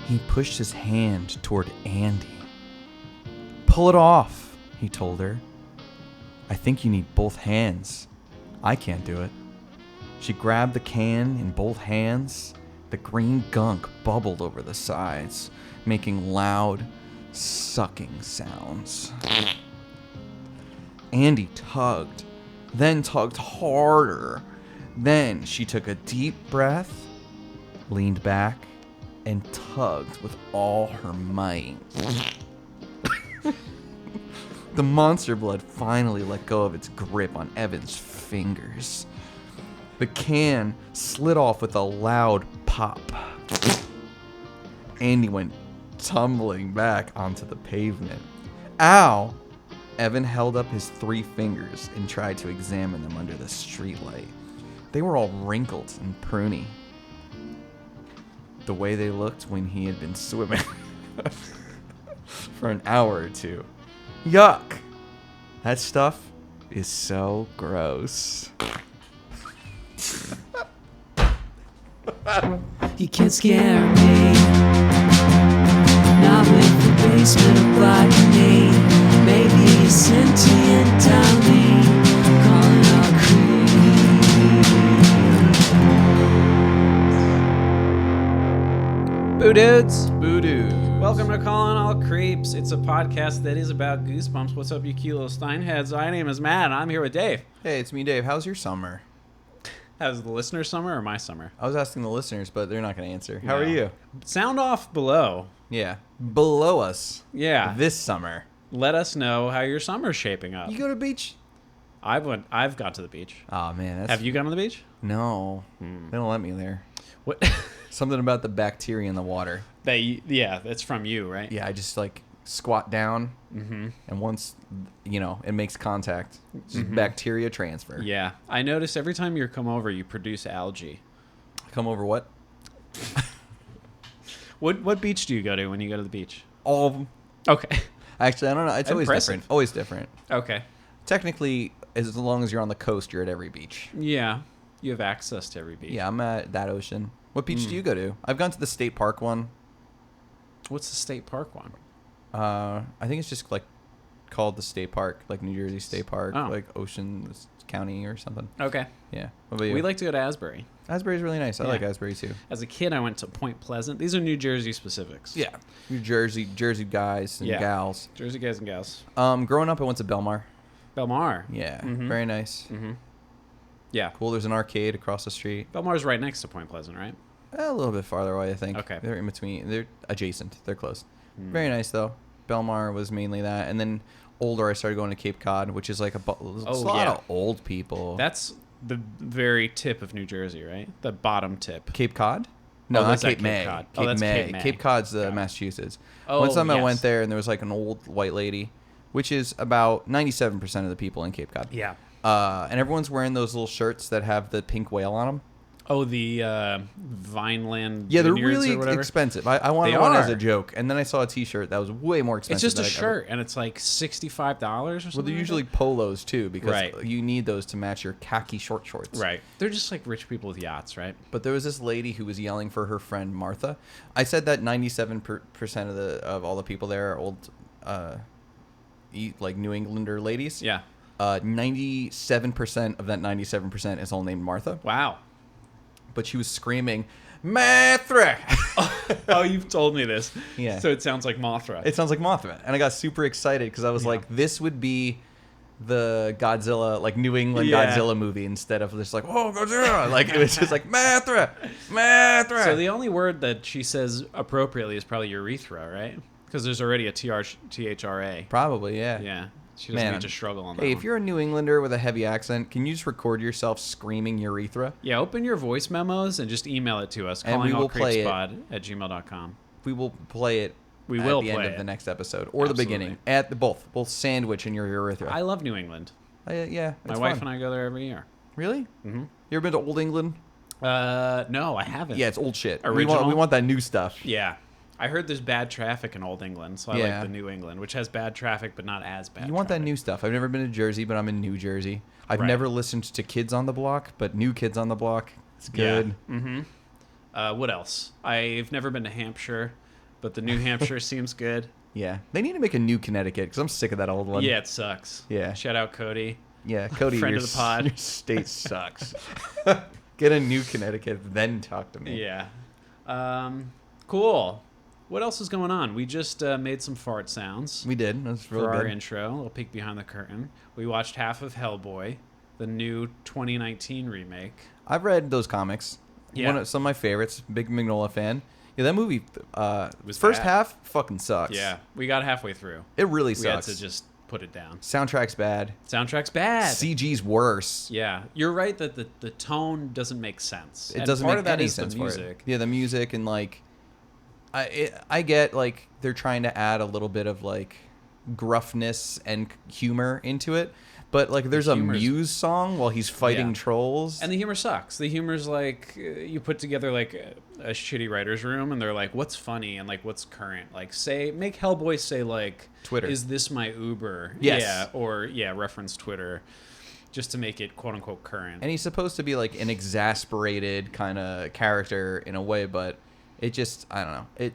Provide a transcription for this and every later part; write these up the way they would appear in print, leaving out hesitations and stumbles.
He pushed his hand toward Andy. Pull it off, he told her. I think you need both hands. I can't do it. She grabbed the can in both hands. The green gunk bubbled over the sides, making loud, sucking sounds. Andy tugged, then tugged harder. Then she took a deep breath, leaned back, and tugged with all her might. The monster blood finally let go of its grip on Evan's fingers. The can slid off with a loud pop. Andy went tumbling back onto the pavement. Ow! Evan held up his 3 fingers and tried to examine them under the streetlight. They were all wrinkled and pruny, the way they looked when he had been swimming for an hour or two. Yuck! That stuff is so gross. You can't scare me. Not with the basement of botany. Maybe a sentient dummy calling all creeps. Boo dudes! Voodoo. Welcome to Calling All Creeps. It's a podcast that is about goosebumps. What's up, you cute little Steinheads? My name is Matt, and I'm here with Dave. Hey, it's me, Dave. How's your summer? How's the listener summer or my summer? I was asking the listeners, but they're not going to answer. How No. are you? Sound off below. Yeah. Below us. Yeah. This summer. Let us know how your summer's shaping up. You go to the beach? I've gone to the beach. Oh, man. That's... Have you gone to the beach? No. They don't let me there. What? Something about the bacteria in the water. Yeah, that's from you, right? Yeah, I just like squat down, and once, it makes contact, it's just bacteria transfer. Yeah. I notice every time you come over, you produce algae. Come over what? What beach do you go to when you go to the beach? All of them. Okay. Actually, I don't know. It's always Impressive. different. Always different. Okay. Technically, as long as you're on the coast, you're at every beach. Yeah. You have access to every beach. Yeah, I'm at that ocean. What beach do you go to? I've gone to the state park one. What's the state park one? I think it's just like called the state park, like New Jersey State Park, Oh. like Ocean County or something. Okay. Yeah. What about you? We like to go to Asbury. Asbury's really nice. I Yeah. like Asbury too. As a kid, I went to Point Pleasant. These are New Jersey specifics. Yeah. New Jersey guys and Yeah. gals. Jersey guys and gals. Growing up, I went to Belmar. Belmar. Yeah. Mhm. Very nice. Mm-hmm. Yeah. Cool. There's an arcade across the street. Belmar's right next to Point Pleasant, right? A little bit farther away, I think. Okay. They're in between. They're adjacent. They're close. Mm. Very nice, though. Belmar was mainly that. And then older, I started going to Cape Cod, which is like a lot yeah. of old people. That's the very tip of New Jersey, right? The bottom tip. Cape Cod? No, Oh, not that's Cape at May. Cape Cod. Oh, Cape that's May. Cape May. Cape Cod's the Got it. Massachusetts. Oh, One time I yes. went there, and there was like an old white lady, which is about 97% of the people in Cape Cod. Yeah. And everyone's wearing those little shirts that have the pink whale on them. Oh, the Vineland. Yeah, they're Vineyards really or whatever. expensive. I wanted They one as are. a joke, and then I saw a T-shirt that was way more expensive. It's just a than shirt, and it's like $65 or something. Well, they're like usually that. polos too, because Right. you need those to match your khaki short shorts. Right. They're just like rich people with yachts, right? But there was this lady who was yelling for her friend Martha. I said that 97% of all the people there are old, like New Englander ladies. Yeah. 97% of that 97% is all named Martha. Wow. But she was screaming, Mothra! Oh, you've told me this. Yeah. So it sounds like Mothra. It sounds like Mothra. And I got super excited because I was like, this would be the Godzilla, like New England Yeah. Godzilla movie instead of just like, oh, Godzilla. Like, it was just like, Mothra! Mothra! So the only word that she says appropriately is probably urethra, right? Because there's already a THRA. Probably, yeah. Yeah. She doesn't Man. need to struggle on that Hey, one. if you're a New Englander with a heavy accent, can you just record yourself screaming urethra? Yeah, open your voice memos and just email it to us. And we will play it. callingallcreepspod@gmail.com. We will play it We at will the play end of it. the next episode or the Absolutely. beginning. At the both sandwich and your urethra. I love New England. Yeah, My it's wife fun. and I go there every year. Really? Mm-hmm. You ever been to Old England? No, I haven't. Yeah, it's old shit. Original? We want that new stuff. Yeah. I heard there's bad traffic in Old England, so I Yeah. like the New England, which has bad traffic but not as bad. You want that traffic. new stuff. I've never been to Jersey, but I'm in New Jersey. I've Right. never listened to Kids on the Block, but New Kids on the Block, it's good. Yeah. Mm-hmm. What else? I've never been to Hampshire. but the New Hampshire seems good. Yeah. They need to make a new Connecticut because I'm sick of that old one. Yeah, it sucks. Yeah. Shout out Cody. Yeah, Cody, Friend your, of the pod. your state sucks. Get a new Connecticut, then talk to me. Yeah. Cool. What else is going on? We just made some fart sounds We did. That was really for our good. intro. A little peek behind the curtain. We watched half of Hellboy, the new 2019 remake. I've read those comics. Yeah. Some of my favorites. Big Magnolia fan. Yeah, that movie, Was first bad. half, fucking sucks. Yeah, we got halfway through. It really We had sucks. to just put it down. Soundtrack's bad. Soundtrack's bad. CG's worse. Yeah, you're right that the tone doesn't make sense. It And doesn't part make of that any is sense the for music. it. Yeah, the music and like, I get like they're trying to add a little bit of like gruffness and humor into it, but like there's a humor's- Muse song while he's fighting Yeah. trolls. And the humor sucks. The humor's like you put together like a shitty writer's room, and they're like, "What's funny?" and like, "What's current?" Like, make Hellboy say like, Twitter. Is this my Uber?" Yes. Yeah, or reference Twitter, just to make it quote unquote current. And he's supposed to be like an exasperated kind of character in a way, but it just, I don't know.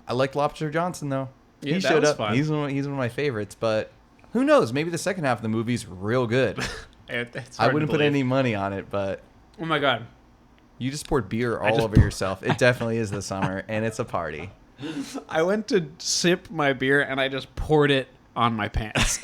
I liked Lobster Johnson though. Yeah, He that showed was up. fun. He's one of my favorites, but who knows? Maybe the second half of the movie's real good. It's I hard to wouldn't put believe. any money on it, but Oh my god. you just poured beer all just over yourself. It definitely is the summer, and it's a party. I went to sip my beer and I just poured it on my pants.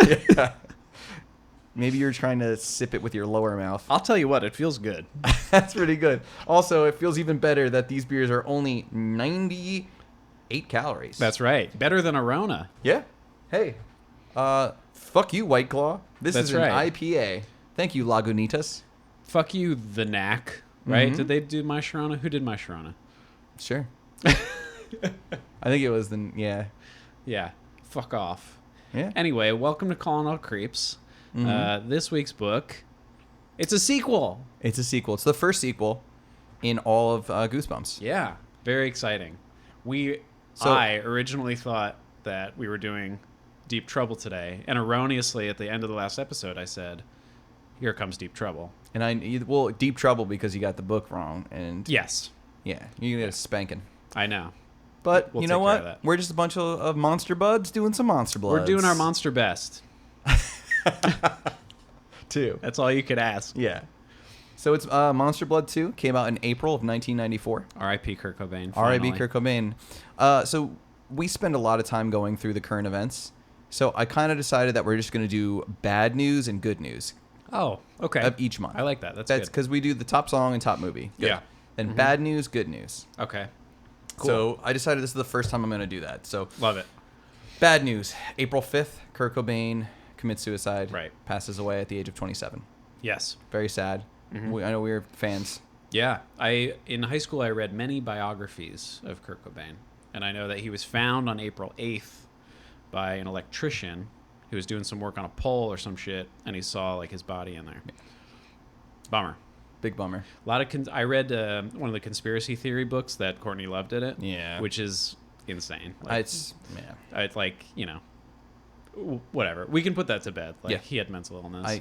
Maybe you're trying to sip it with your lower mouth. I'll tell you what, it feels good. That's pretty good. Also, it feels even better that these beers are only 98 calories. That's right. Better than a Rona. Yeah. Hey, fuck you, White Claw. This That's is an right. IPA. Thank you, Lagunitas. Fuck you, the Knack. Right? Mhm. Did they do my Sharona? Who did my Sharona? Sure. I think it was yeah. Yeah. Fuck off. Yeah. Anyway, welcome to Calling All Creeps. Mhm. This week's book, it's a sequel. It's a sequel. It's the first sequel in all of Goosebumps. Yeah. Very exciting. So- I originally thought that we were doing Deep Trouble today, and erroneously at the end of the last episode I said, here comes Deep Trouble. And Deep Trouble because you got the book wrong. And Yes. yeah, you get a spanking. I know. But We'll you know take care of what? that. We're just a bunch of monster buds doing some monster bloods. We're doing our monster best. too. That's all you could ask. Yeah. So it's Monster Blood 2 came out in April of 1994. R.I.P. Kurt Cobain. R.I.P. finally. Kurt Cobain. So we spend a lot of time going through the current events. So I kind of decided that we're just going to do bad news and good news Oh, okay. of each month. I like that. That's good. because we do the top song and top movie. Good. Yeah. Then bad news, good news. Okay. Cool. So I decided this is the first time I'm going to do that. So Love it. bad news. April 5th, Kurt Cobain commits suicide. Right. Passes away at the age of 27. Yes. Very sad. Mm-hmm. I know we were fans. Yeah. In high school I read many biographies of Kurt Cobain, and I know that he was found on April 8th by an electrician who was doing some work on a pole or some shit, and he saw like his body in there. Bummer. Big bummer. A lot of I read one of the conspiracy theory books that Courtney Love did it. Yeah. Which is insane. Like, It's it's like, whatever. We can put that to bed. Like Yeah. he had mental illness.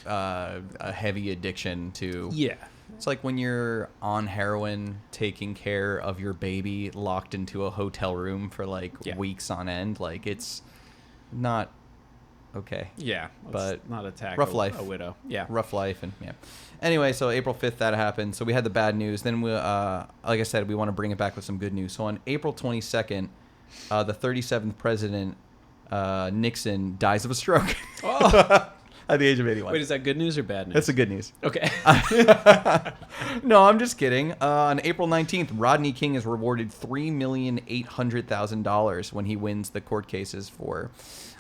and- a heavy addiction to. Yeah. It's like when you're on heroin, taking care of your baby, locked into a hotel room for like Yeah. weeks on end. Like it's not okay. Yeah. Let's But not attack rough life. a widow. Yeah. Rough life and yeah. Anyway, so April 5th that happened. So we had the bad news. Then we, like I said, we want to bring it back with some good news. So on April 22nd, the 37th president, Nixon, dies of a stroke Oh. at the age of 81. Wait, is that good news or bad news? That's the good news. Okay. No, I'm just kidding. On April 19th, Rodney King is rewarded $3,800,000 when he wins the court cases for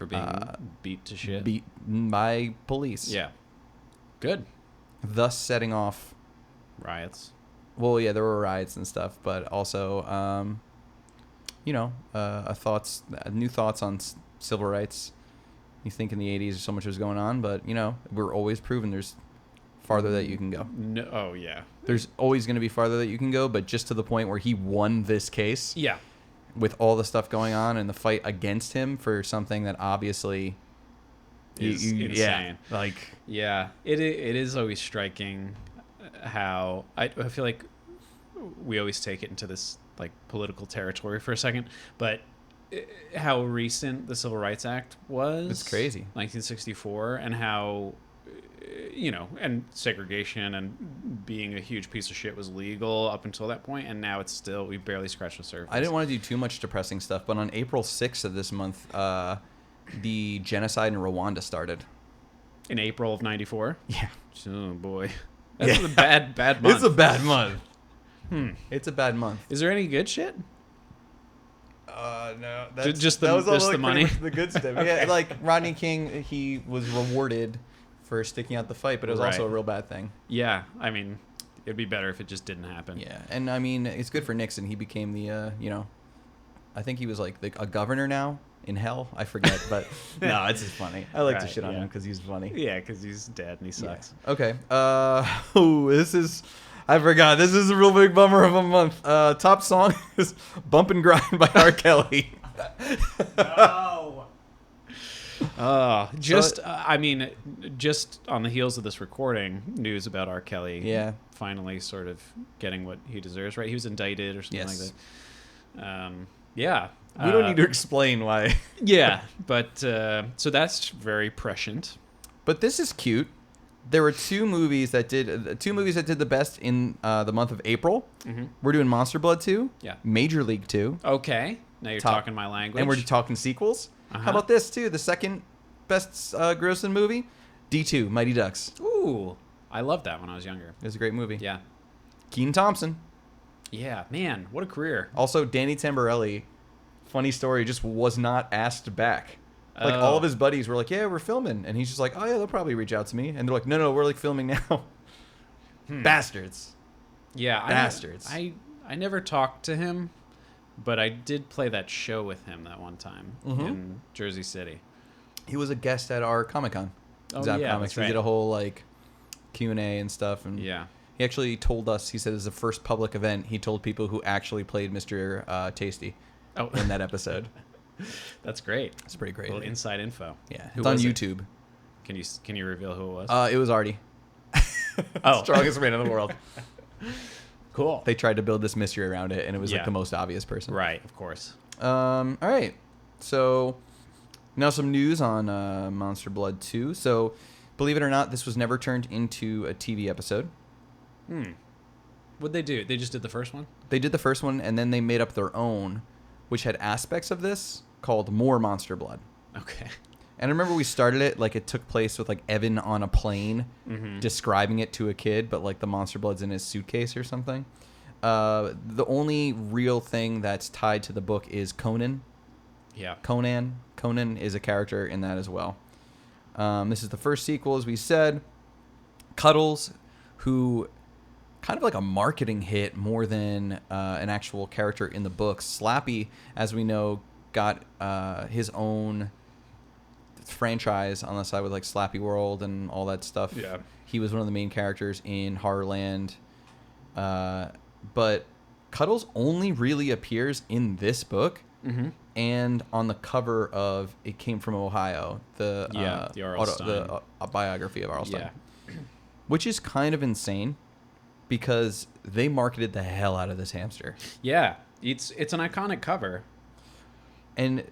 being beat to shit. beaten by police. Yeah. Good. Thus setting off. Riots. Well, yeah, there were riots and stuff, but also, new thoughts on civil rights. You think in the 80s so much was going on, but we're always proving there's farther that you can go. No. Oh yeah. There's always going to be farther that you can go, but just to the point where he won this case Yeah. with all the stuff going on and the fight against him for something that obviously Is yeah, insane. like Yeah. It is always striking how I feel like we always take it into this like political territory for a second, but how recent the Civil Rights Act was. It's crazy. 1964, and how, and segregation and being a huge piece of shit was legal up until that point, and now it's still, we barely scratched the surface. I didn't want to do too much depressing stuff, but on April 6th of this month, the genocide in Rwanda started. In April of 94? Yeah. Oh, boy. That's a bad month. It's a bad month. It's a bad month. Is there any good shit? No. Just the money? The good stuff. Yeah, like Rodney King, he was rewarded for sticking out the fight, but it was also a real bad thing. Yeah, I mean, it'd be better if it just didn't happen. Yeah, and I mean, it's good for Nixon. He became the, I think he was like a governor now in hell. I forget, but no, it's just funny. I like to shit on him because he's funny. Yeah, because he's dead and he sucks. Yeah. Okay. I forgot. This is a real big bummer of a month. Top song is "Bump and Grind" by R. Kelly. No. Just on the heels of this recording, news about R. Kelly. Yeah. Finally, sort of getting what he deserves. Right, he was indicted or something like that. Yeah. We don't need to explain why. Yeah, but so that's very prescient. But this is cute. There were two movies that did the best in the month of April. Mm-hmm. We're doing Monster Blood 2. Yeah. Major League 2. Okay. Now you're talking my language. And we're talking sequels. Uh-huh. How about this too? The second best grossing movie, D2, Mighty Ducks. Ooh, I loved that when I was younger. It was a great movie. Yeah. Keaton Thompson. Yeah, man, what a career. Also, Danny Tamborelli. Funny story, just was not asked back. Like all of his buddies were like, "Yeah, we're filming," and he's just like, "Oh yeah, they'll probably reach out to me." And they're like, "No, we're like filming now." Bastards. Yeah, bastards. I never talked to him, but I did play that show with him that one time in Jersey City. He was a guest at our Comic-Con. Yeah, Comics. that's right. He did a whole like Q&A and stuff, and yeah. He actually told us. He said it was the first public event. He told people who actually played Mr. Tasty in that episode. That's great. It's pretty great. A little inside info. Yeah, Who it's on was it? YouTube. Can you reveal who it was? It was Artie. Strongest man in the world. Cool. They tried to build this mystery around it, and it was like the most obvious person. Right, of course. All right. So now some news on Monster Blood 2. So believe it or not, this was never turned into a TV episode. What'd they do? They just did the first one? They did the first one, and then they made up their own, which had aspects of this called More Monster Blood. Okay. And I remember we started it like it took place with like Evan on a plane describing it to a kid, but like the Monster Blood's in his suitcase or something. The only real thing that's tied to the book is Conan. Yeah. Conan is a character in that as well. This is the first sequel, as we said. Cuddles, who kind of like a marketing hit more than an actual character in the book. Slappy, as we know, got his own franchise on the side with like Slappy World and all that stuff. Yeah. He was one of the main characters in Horrorland. But Cuddles only really appears in this book and on the cover of It Came From Ohio, the R.L. Stine. biography of R.L. Stine. Yeah. Which is kind of insane because they marketed the hell out of this hamster. Yeah. It's an iconic cover. And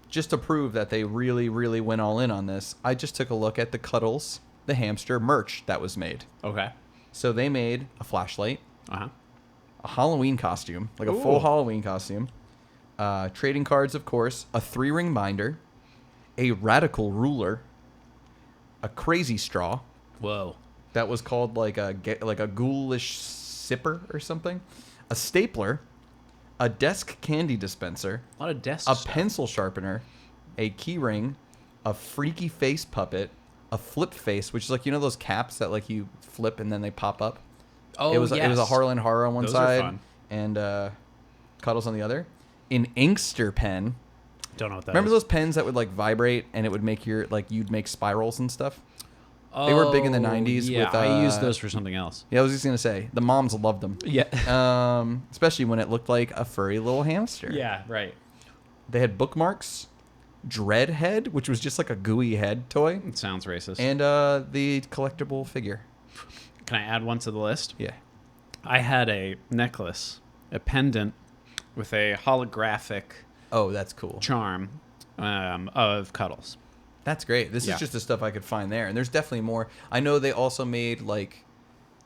just to prove that they really, really went all in on this, I just took a look at the Cuddles, the hamster merch that was made. Okay. So they made a flashlight, Uh-huh. a Halloween costume, like a full Halloween costume, trading cards, of course, a 3-ring binder, a radical ruler, a crazy straw. Whoa. That was called like a ghoulish sipper or something, a stapler, a desk candy dispenser, A lot of desk a stuff. pencil sharpener, a key ring, a freaky face puppet, a flip face, which is like, you know those caps that like you flip and then they pop up? Oh, It was a Harlan horror on one Those are side fun. and Cuddles on the other. An Inkster pen. Don't know what that Remember is. those pens that would like vibrate and it would make your you'd make spirals and stuff? They were big in the 90s Yeah, with, I used those for something else. Yeah, I was just going to say, the moms loved them. Yeah. Especially when it looked like a furry little hamster. Yeah, right. They had bookmarks, Dread Head, which was just like a gooey head toy, It sounds racist. and the collectible figure. Can I add one to the list? Yeah. I had a necklace a pendant with a holographic Oh, that's cool. charm of Cuddles. That's great. This Yeah. is just the stuff I could find there, and there's definitely more. I know they also made like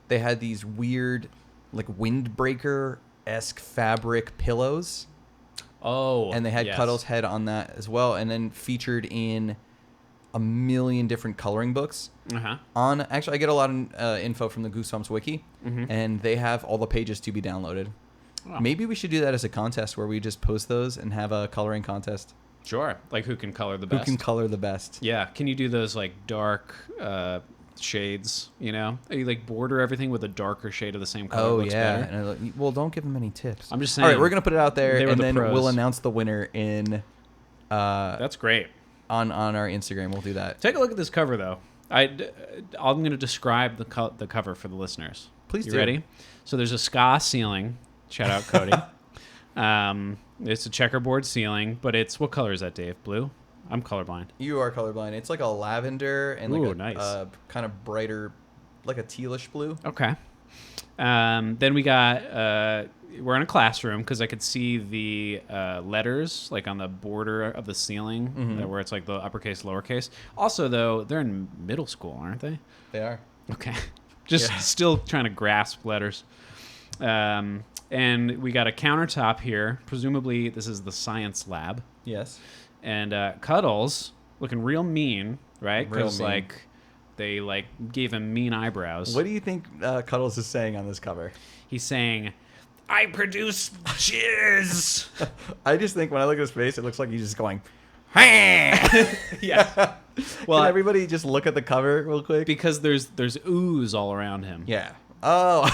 they had these weird like windbreaker-esque fabric pillows, Oh, and they had yes. Cuddles' head on that as well, and then featured in a million different coloring books. Uh-huh. Actually, I get a lot of info from the Goosebumps wiki, and they have all the pages to be downloaded. Oh. Maybe we should do that as a contest where we just post those and have a coloring contest. Sure. Like who can color the Who best? can color the best? Yeah. Can you do those like dark shades, you know? You like border everything with a darker shade of the same color. Oh looks yeah. better? And, well, don't give them any tips. I'm just All right, saying, we're gonna put it out there, they were and the then pros. we'll announce the winner in That's great. on our Instagram. We'll do that. Take a look at this cover, though. I'm going to describe the cover for the listeners. Please you do. ready? So there's a ska ceiling. Shout out Cody. It's a checkerboard ceiling, but it's what color is that, Dave? Blue? I'm colorblind. You are colorblind. It's like a lavender and Ooh, like a nice. kind of brighter, like a tealish blue. Okay. Then we got we're in a classroom because I could see the letters like on the border of the ceiling where it's like the uppercase, lowercase. Also, though, they're in middle school, aren't they? They are. Okay. Just Yeah. still trying to grasp letters. And we got a countertop here. Presumably, this is the science lab. Yes. And Cuddles looking real mean, right? Real Because mean. like they like gave him mean eyebrows. What do you think Cuddles is saying on this cover? He's saying, "I produce jizz." I just think when I look at his face, it looks like he's just going, yeah. Well, Can everybody just look at the cover real quick? because there's ooze all around him. Yeah. Oh.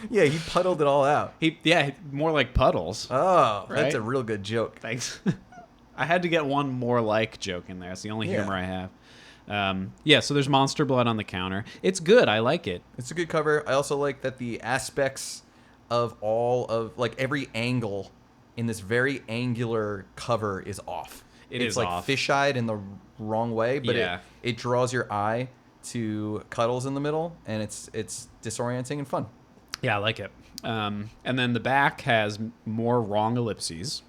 Yeah, he puddled it all out. More like puddles. Oh, that's Right? a real good joke. Thanks. I had to get one more like joke in there. It's the only Yeah. humor I have. So there's monster blood on the counter. It's good. I like it. It's a good cover. I also like that the aspects of all of like every angle in this very angular cover is off. It It's is like off. fisheyed in the wrong way, but Yeah. it draws your eye to Cuddles in the middle, and it's disorienting and fun. Yeah, I like it. And then the back has more wrong ellipses.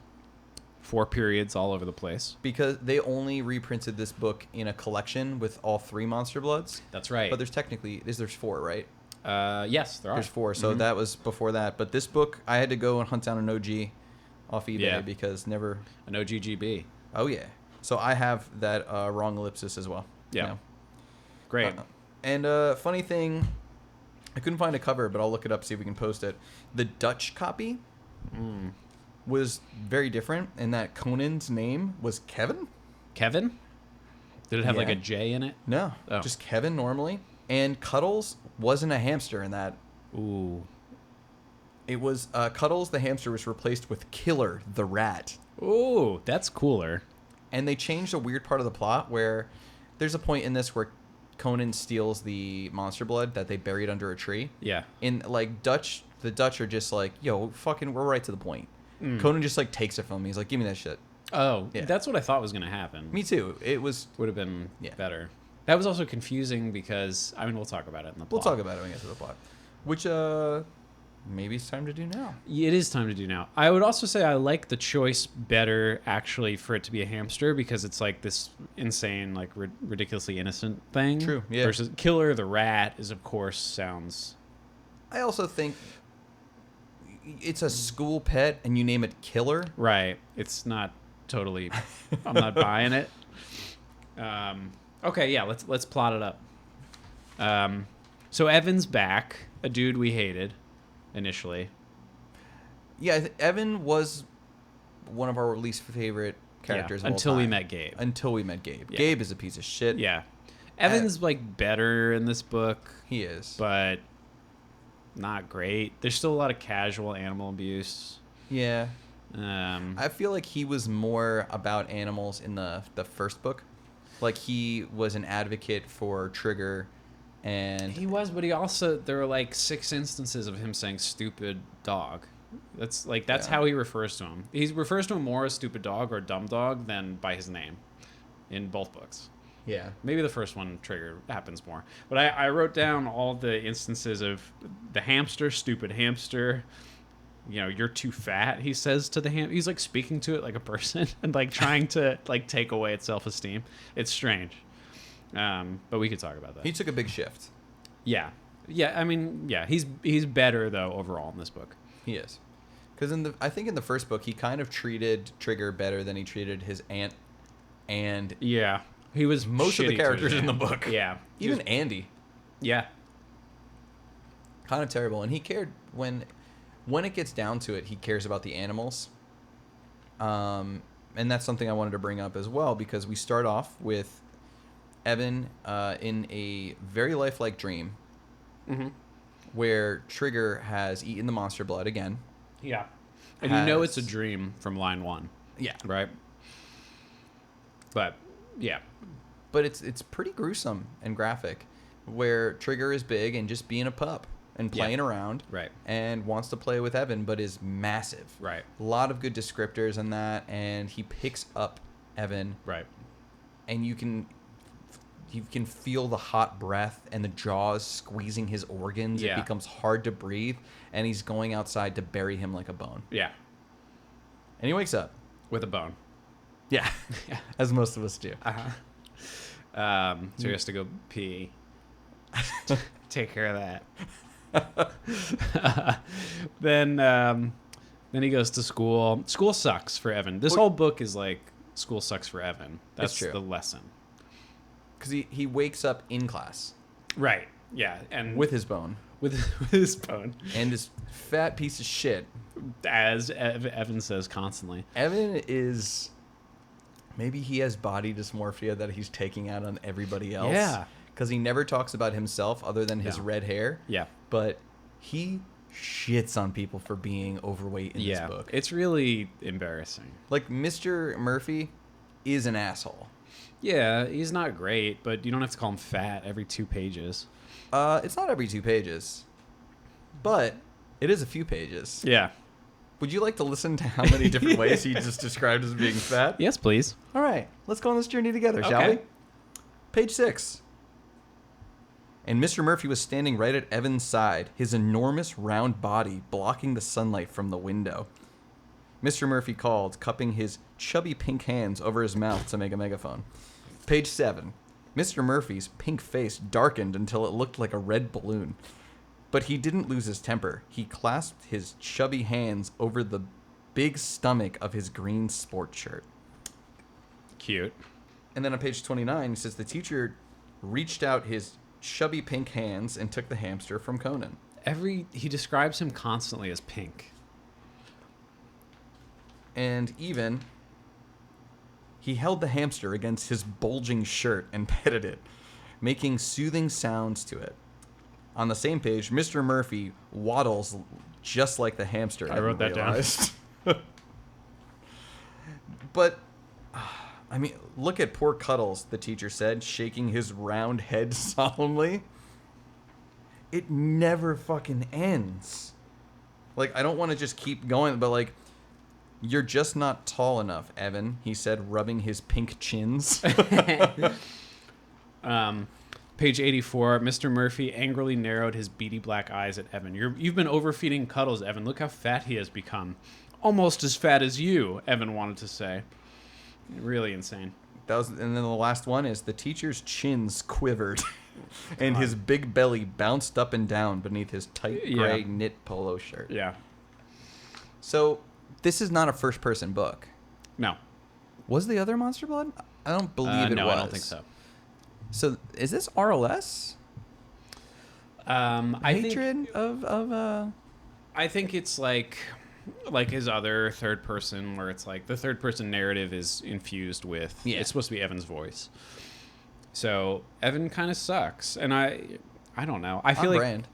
4 periods all over the place. Because they only reprinted this book in a collection with all 3 Monster Bloods. That's right. But there's 4, right? Yes, there are. There's 4, so that was before that. But this book, I had to go and hunt down an OG off eBay Yeah. because never. An OGGB. Oh yeah. So I have that wrong ellipsis as well. Yeah. now. Great. And funny thing, I couldn't find a cover, but I'll look it up, see if we can post it. The Dutch copy was very different in that Conan's name was Kevin. Kevin? Did it have like Yeah. a J in it? No, Oh. just Kevin normally. And Cuddles wasn't a hamster in that. Ooh. It was Cuddles the hamster was replaced with Killer the rat. Ooh, that's cooler. And they changed a weird part of the plot where there's a point in this where Conan steals the monster blood that they buried under a tree. Yeah. In like the Dutch are just like, yo, fucking, we're right to the point. Conan just like takes it from me. He's like, give me that shit. Oh, Yeah. that's what I thought was going to happen. Me too. It was. Would have been Yeah. better. That was also confusing because, I mean, we'll talk about it in the plot. We'll talk about it when we get to the plot. Which maybe it's time to do now. It is time to do now. I would also say I like the choice better, actually, for it to be a hamster because it's like this insane, like ridiculously innocent thing. True, yeah. Versus Killer the rat is, of course, sounds. I also think it's a school pet and you name it Killer. Right. It's not totally. I'm not buying it. Okay, yeah. Let's plot it up. So Evan's back, a dude we hated initially. Yeah, Evan was one of our least favorite characters Yeah, of all until we time. met Gabe. Until we met Gabe. Yeah. Gabe is a piece of shit. Yeah. Evan's like better in this book, He is. but not great. There's still a lot of casual animal abuse. Yeah. Um, I feel like he was more about animals in the first book. Like he was an advocate for Trigger and he was, but he also there were like 6 instances of him saying "stupid dog." That's Yeah. how he refers to him. He refers to him more as "stupid dog" or "dumb dog" than by his name in both books. Yeah. Maybe the first one trigger happens more. But I wrote down all the instances of the hamster, stupid hamster. You're too fat, he says to the hamster. He's like speaking to it like a person and like trying to like take away its self-esteem. It's strange. But we could talk about that. He took a big shift. Yeah. Yeah, I mean, yeah, he's better though overall in this book. He is. Because I think in the first book, he kind of treated Trigger better than he treated his aunt and Yeah. He was most of the shitty to characters his in the aunt. book. Yeah. Even Andy. Yeah. Kind of terrible. And he cared when it gets down to it, he cares about the animals. And that's something I wanted to bring up as well, because we start off with Evan in a very lifelike dream where Trigger has eaten the monster blood again. Yeah. And it's a dream from line 1. Yeah. Right? But, yeah. But it's pretty gruesome and graphic, where Trigger is big and just being a pup and playing around. Right. And wants to play with Evan, but is massive. Right. A lot of good descriptors in that, and he picks up Evan. Right. And you can feel the hot breath and the jaws squeezing his organs. Yeah. It becomes hard to breathe, and he's going outside to bury him like a bone. Yeah. And he wakes up. With a bone. Yeah. As most of us do. Uh-huh. So he has to go pee. Take care of that. Then he goes to school. School sucks for Evan. This whole book is like school sucks for Evan. That's true. the lesson. Because he wakes up in class. Right. Yeah. And With his bone. with his bone, And this fat piece of shit. as Evan says constantly. Evan is... Maybe he has body dysmorphia that he's taking out on everybody else. Yeah. Because he never talks about himself other than his No. red hair. Yeah. But he shits on people for being overweight in this book. It's really embarrassing. Like, Mr. Murphy is an asshole. Yeah, he's not great, but you don't have to call him fat every 2 pages. It's not every 2 pages. But it is a few pages. Yeah. Would you like to listen to how many different ways he just described as being fat? Yes, please. All right. Let's go on this journey together, shall Okay. we? Page 6. And Mr. Murphy was standing right at Evan's side, his enormous round body blocking the sunlight from the window. Mr. Murphy called, cupping his chubby pink hands over his mouth to make a megaphone. Page 7. Mr. Murphy's pink face darkened until it looked like a red balloon. But he didn't lose his temper. He clasped his chubby hands over the big stomach of his green sports shirt. Cute. And then on page 29, he says the teacher reached out his chubby pink hands and took the hamster from Conan. He describes him constantly as pink. And even he held the hamster against his bulging shirt and petted it, making soothing sounds to it. On the same page, Mr. Murphy waddles just like the hamster. I wrote that down. But, I mean, look at poor Cuddles, the teacher said, shaking his round head solemnly. It never fucking ends. Like, I don't want to just keep going, but, like, you're just not tall enough, Evan, he said, rubbing his pink chins. Page 84, Mr. Murphy angrily narrowed his beady black eyes at Evan. You've been overfeeding Cuddles, Evan. Look how fat he has become. Almost as fat as you, Evan wanted to say. Really insane. And then the last one is the teacher's chins quivered and his big belly bounced up and down beneath his tight gray knit polo shirt. Yeah. So this is not a first-person book. No. Was the other Monster Blood? I don't believe it no, was. I don't think so. So is this RLS? Hatred of I think it's like his other third person, where it's like the third person narrative is infused with. Yeah. It's supposed to be Evan's voice. So Evan kind of sucks, and I don't know. I feel on like brand.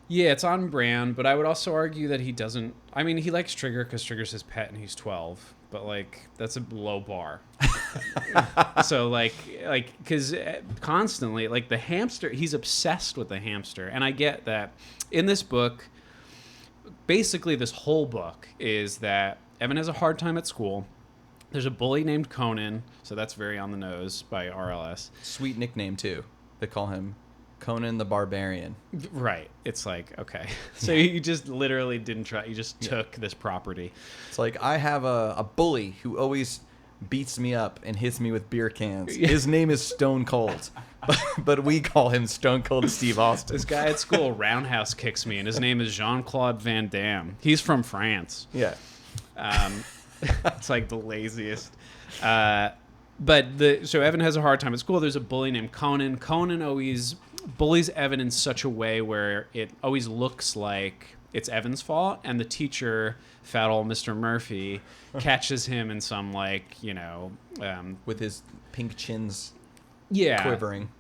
Yeah, it's on brand, but I would also argue that he doesn't. I mean, he likes Trigger because Trigger's his pet and he's 12, but like that's a low bar. So like because constantly like the hamster, he's obsessed with the hamster, and I get that in this book. Basically, this whole book is that Evan has a hard time at school. There's a bully named Conan, so that's very on the nose by RLS. Sweet nickname, too. They call him Conan the Barbarian. Right. It's like, okay. So you just literally didn't try. You just took this property. It's like, I have a bully who always beats me up and hits me with beer cans. His name is Stone Cold, but we call him Stone Cold Steve Austin. This guy at school roundhouse kicks me, and his name is Jean-Claude Van Damme. He's from France. Yeah. It's like the laziest. So Evan has a hard time at school. There's a bully named Conan. Conan always bullies Evan in such a way where it always looks like it's Evan's fault, and the teacher, fat old Mr. Murphy, catches him in some With his pink chins quivering.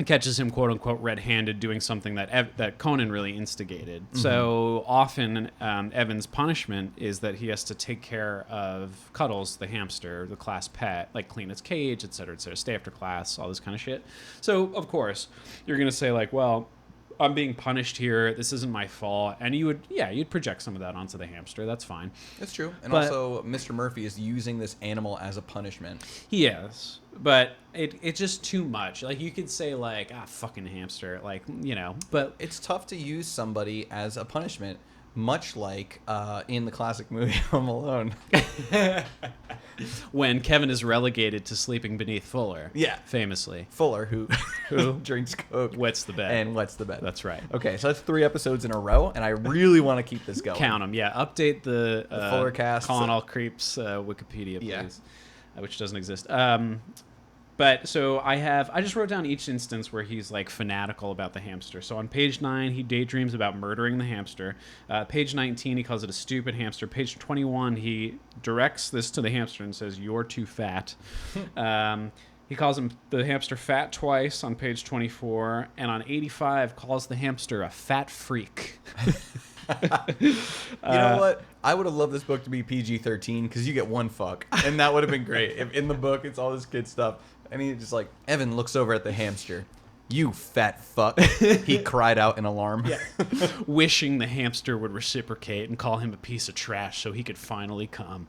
Catches him, quote unquote, red-handed doing something that Conan really instigated. Mm-hmm. So often, Evan's punishment is that he has to take care of Cuddles, the hamster, the class pet, like clean its cage, et cetera, stay after class, all this kind of shit. So of course, you're gonna say like, well, I'm being punished here. This isn't my fault. And you'd project some of that onto the hamster. That's fine. That's true. And also, Mr. Murphy is using this animal as a punishment. He is. But it's just too much. Like, you could say, like, fucking hamster. Like, but... It's tough to use somebody as a punishment, much like in the classic movie Home Alone. When Kevin is relegated to sleeping beneath Fuller. Yeah. Famously. Fuller, who drinks Coke. Wets the bed. And wets the bed. That's right. Okay, so that's 3 episodes in a row, and I really want to keep this going. Count them, yeah. Update the Fuller cast. Calling All Creeps Wikipedia, please. Yeah. Which doesn't exist. But so I just wrote down each instance where he's like fanatical about the hamster. So on page 9, he daydreams about murdering the hamster. Page 19, he calls it a stupid hamster. Page 21, he directs this to the hamster and says, "You're too fat." He calls the hamster fat twice on page 24, and on 85 calls the hamster a fat freak. You know what? I would have loved this book to be PG-13 because you get one fuck, and that would have been great. If in the book it's all this kid stuff, and he just like Evan looks over at the hamster. "You fat fuck!" He cried out in alarm. Yeah. Wishing the hamster would reciprocate and call him a piece of trash so he could finally come.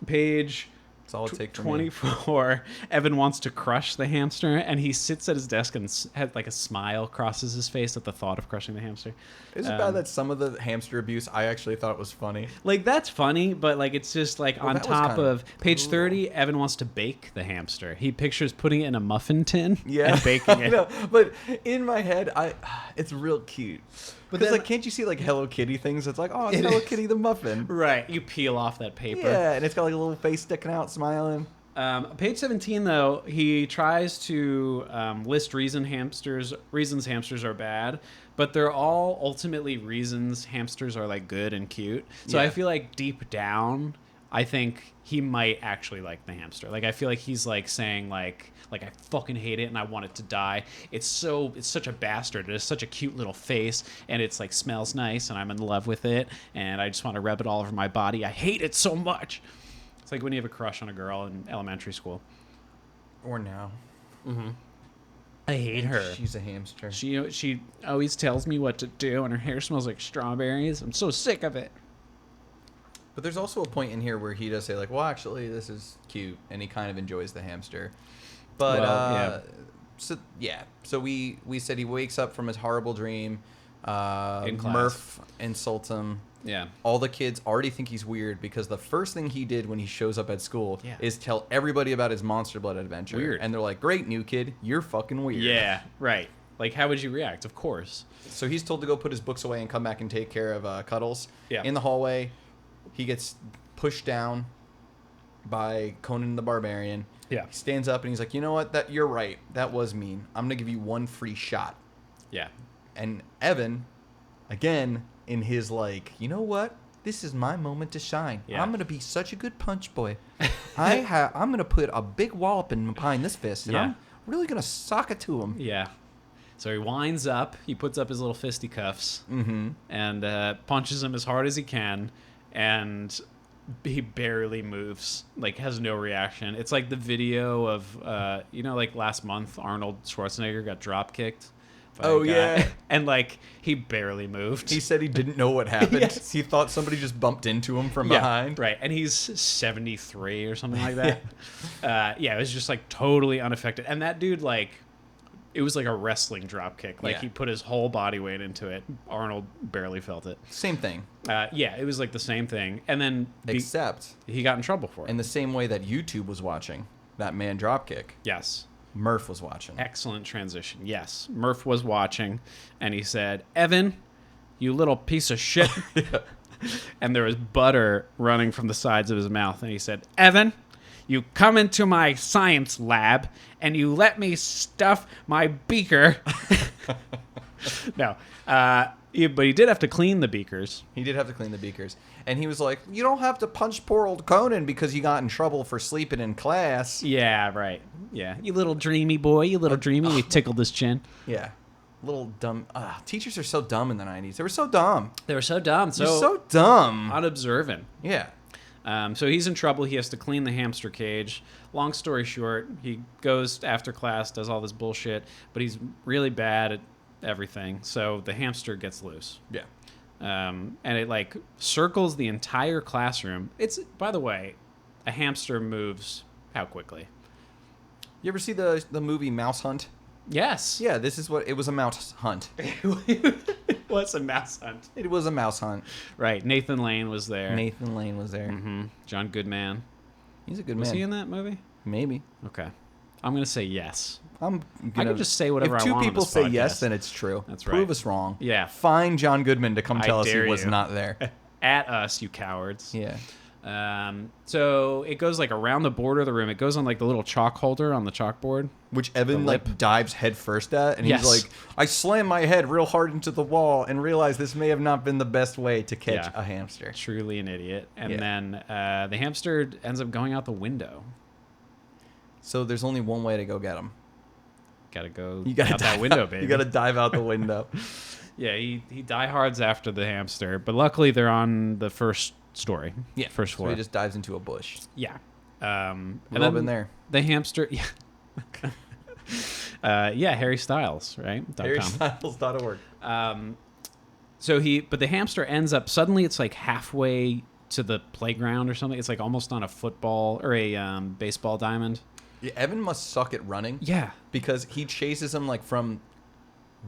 Page. That's all it takes for 24. Evan wants to crush the hamster, and he sits at his desk and has like a smile crosses his face at the thought of crushing the hamster. Is it bad that some of the hamster abuse I actually thought was funny? Like, that's funny, but like it's just like on top of page 30, Evan wants to bake the hamster. He pictures putting it in a muffin tin and baking it. No, but in my head, it's real cute. But then, like, can't you see like Hello Kitty things? It's like, oh, it's Hello Kitty the muffin. Right. You peel off that paper. Yeah, and it's got like a little face sticking out, smiling. Page 17, though, he tries to list reasons hamsters are bad, but they're all ultimately reasons hamsters are like good and cute. So I feel like deep down, I think he might actually like the hamster. Like, I feel like he's like saying like I fucking hate it and I want it to die. It's such a bastard. It has such a cute little face, and it's like smells nice, and I'm in love with it, and I just want to rub it all over my body. I hate it so much. It's like when you have a crush on a girl in elementary school. Or now. Mm-hmm. I hate her. She's a hamster. She always tells me what to do, and her hair smells like strawberries. I'm so sick of it. But there's also a point in here where he does say, like, well, actually, this is cute, and he kind of enjoys the hamster. But, So we said he wakes up from his horrible dream. In class. Murph insults him. Yeah. All the kids already think he's weird because the first thing he did when he shows up at school is tell everybody about his Monster Blood adventure. Weird. And they're like, great, new kid, you're fucking weird. Yeah, right. Like, how would you react? Of course. So he's told to go put his books away and come back and take care of Cuddles. Yeah. In the hallway, he gets pushed down by Conan the Barbarian. Yeah. He stands up and he's like, you know what? You're right. That was mean. I'm going to give you one free shot. Yeah. And Evan, again, in his like, you know what? This is my moment to shine. Yeah. I'm going to be such a good punch boy. I'm going to put a big wallop in behind this fist, and I'm really going to sock it to him. Yeah. So he winds up. He puts up his little fisticuffs and punches him as hard as he can, and he barely moves, like has no reaction. It's like the video of, like last month, Arnold Schwarzenegger got drop kicked by Oh, a guy. yeah. And like he barely moved. He said he didn't know what happened. Yes. He thought somebody just bumped into him from Yeah, behind. right. And he's 73 or something like that. Yeah, it was just like totally unaffected. And that dude, like, it was like a wrestling drop kick. Like Yeah. he put his whole body weight into it. Arnold barely felt it. Same thing. Yeah, it was like the same thing. And then Except he got in trouble for it. in the same way that YouTube was watching that man drop kick, Yes. Murph was watching. Excellent transition. Yes. Murph was watching and he said, Evan, you little piece of shit. And there was butter running from the sides of his mouth. And he said, Evan, you come into my science lab and you let me stuff my beaker. No. But he did have to clean the beakers. He did have to clean the beakers. And he was like, you don't have to punch poor old Conan because he got in trouble for sleeping in class. Yeah, right. Yeah. You little dreamy boy. You little dreamy. He tickled his chin. Yeah. Little dumb. Teachers are so dumb in the 90s. They were so dumb. They were so dumb. They're so dumb. unobservant. Yeah. So he's in trouble. He has to clean the hamster cage. Long story short, he goes after class, does all this bullshit, but he's really bad at everything. So the hamster gets loose. Yeah. And it like circles the entire classroom. It's, by the way, a hamster moves how quickly? You ever see the movie Mouse Hunt? Yes. Yeah, this is what it was, a mouse hunt. What's a mouse hunt? It was a mouse hunt. Right. Nathan Lane was there. Nathan Lane was there. Mm-hmm. John Goodman. He's a good Was man. he in that movie? Maybe. Okay. I'm going to say yes. I'm I gonna can just say whatever If I two want on people this say podcast. yes, then it's true. That's Prove right. us wrong. Yeah. Find John Goodman to come I tell us he dare was you. not there. At us, you cowards. Yeah. So it goes like around the border of the room. It goes on like the little chalk holder on the chalkboard. Which Evan The like lip. dives head first at, and Yes. he's like, I slammed my head real hard into the wall and realized this may have not been the best way to catch Yeah. a hamster. Truly an idiot. And Yeah. then the hamster ends up going out the window. So there's only one way to go get him. Gotta go You gotta out that dive window, out- baby. You gotta dive out the window. Yeah, he diehards after the hamster, but luckily they're on the first story. First So floor. he just dives into a bush. Yeah. We've all been there. The hamster. Yeah. Harry Styles, right? HarryStyles.org. But the hamster ends up suddenly. It's like halfway to the playground or something. It's like almost on a football or a baseball diamond. Yeah, Evan must suck at running. Yeah. Because he chases him like from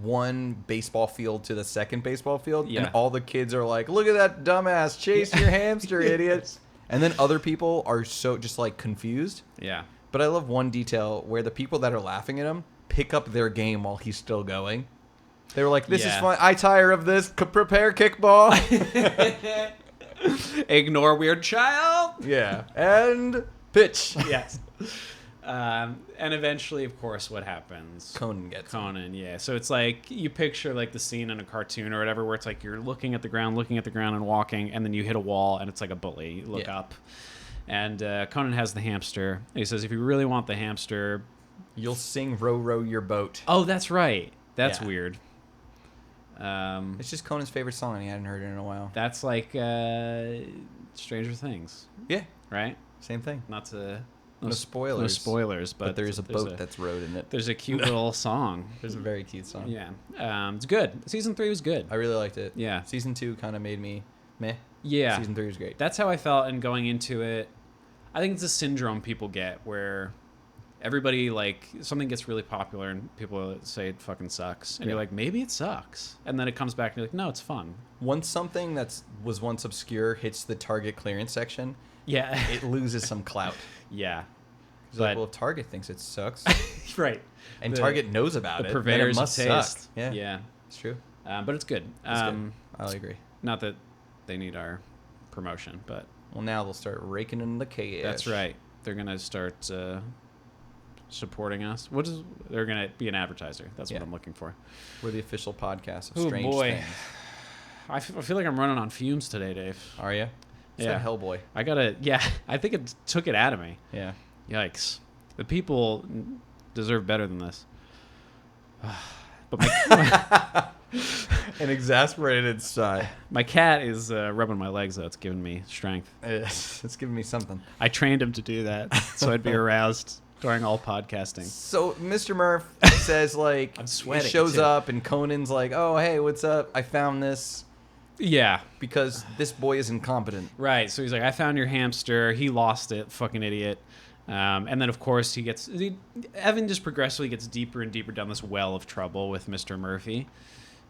one baseball field to the second baseball field, Yeah. and all the kids are like, "Look at that dumbass chase your hamster, idiot!" And then other people are so just like confused. Yeah. But I love one detail where the people that are laughing at him pick up their game while he's still going. They were like, "This is Yeah. fun. I tire of this. Prepare kickball." Ignore weird child. Yeah, and pitch. Yes. And eventually, of course, what happens? Conan gets him. Conan, yeah. So it's like you picture like the scene in a cartoon or whatever where it's like you're looking at the ground and walking, and then you hit a wall and it's like a bully. You look Yeah. up. And Conan has the hamster. And he says, if you really want the hamster... You'll sing "Row, Row Your Boat." Oh, that's right. That's Yeah. weird. It's just Conan's favorite song, and he hadn't heard it in a while. That's like Stranger Things, Yeah, right? Same thing. Not to... No spoilers. No spoilers, But there is a there's boat that's rowed in it. There's a cute little song. There's a very cute song. Yeah. It's good. Season 3 was good. I really liked it. Yeah. Season 2 kind of made me meh. Yeah. Season 3 was great. That's how I felt in going into it. I think it's a syndrome people get where everybody, like, something gets really popular and people say it fucking sucks. And Yeah. you're like, maybe it sucks. And then it comes back and you're like, no, it's fun. Once something was once obscure hits the Target clearance section, Yeah. it loses some clout. Yeah. It's like, But- well, if Target thinks it sucks, Right. and The- Target knows about The it, then purveyors it must of taste. suck. Yeah, Yeah. it's true. But it's good. It's good. I agree. Not that they need our promotion, but Well, now they'll start raking in the cash. that's right. They're going to start supporting us. They're going to be an advertiser. That's what Yeah. I'm looking for. We're the official podcast of Oh, Strange boy. Things. I feel like I'm running on fumes today, Dave. Are you? It's Yeah. that Hellboy. I think it took it out of me. Yeah. Yikes. The people deserve better than this. But my, An exasperated sigh. my cat is rubbing my legs, though. It's giving me strength. It's giving me something. I trained him to do that, so I'd be aroused during all podcasting. So, Mr. Murph, says like I'm he sweating, shows too. up and Conan's like, "Oh, hey, what's up? I found this Yeah. because this boy is incompetent." Right. So he's like, I found your hamster. He lost it. Fucking idiot. And then, of course, Evan just progressively gets deeper and deeper down this well of trouble with Mr. Murphy.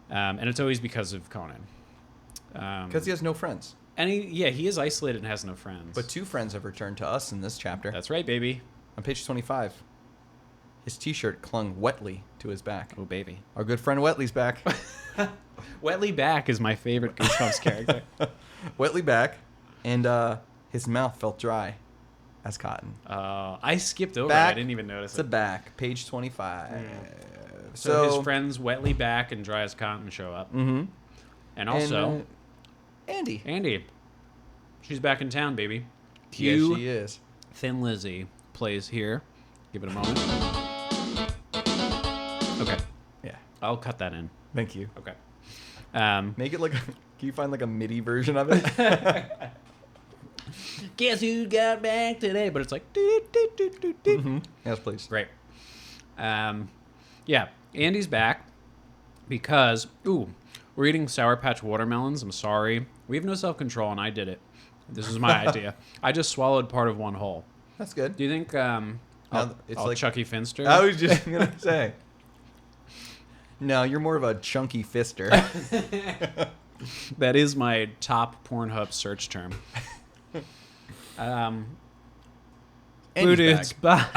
And it's always because of Conan. Because he has no friends. And he is isolated and has no friends. But 2 friends have returned to us in this chapter. That's right, baby. On page 25. His t-shirt clung wetly to his back. Oh, baby. Our good friend Wetly's back. Wetly Back is my favorite Goosebumps character. Wetly back. And his mouth felt dry as cotton. I skipped over it. Back I didn't even notice to it. back. Page 25. So his friends Wetly Back and Dry as Cotton show up. Mm-hmm. And also, And, Andy. Andy. She's back in town, baby. Yes, Cue she is. Thin Lizzy plays here. Give it a moment. Okay. Yeah. I'll cut that in. Thank you. Okay. Make it like... Can you find like a MIDI version of it? Guess who got back today? But it's like... doo, doo, doo, doo, doo. Mm-hmm. Yes, please. Great. Yeah. Andy's back because... Ooh. We're eating Sour Patch watermelons. I'm sorry. We have no self-control, and I did it. This is my idea. I just swallowed part of one whole. That's good. Do you think It's I'll like Chucky Finster? I was just gonna say. No, you're more of a chunky fister. That is my top Pornhub search term. Annie's back.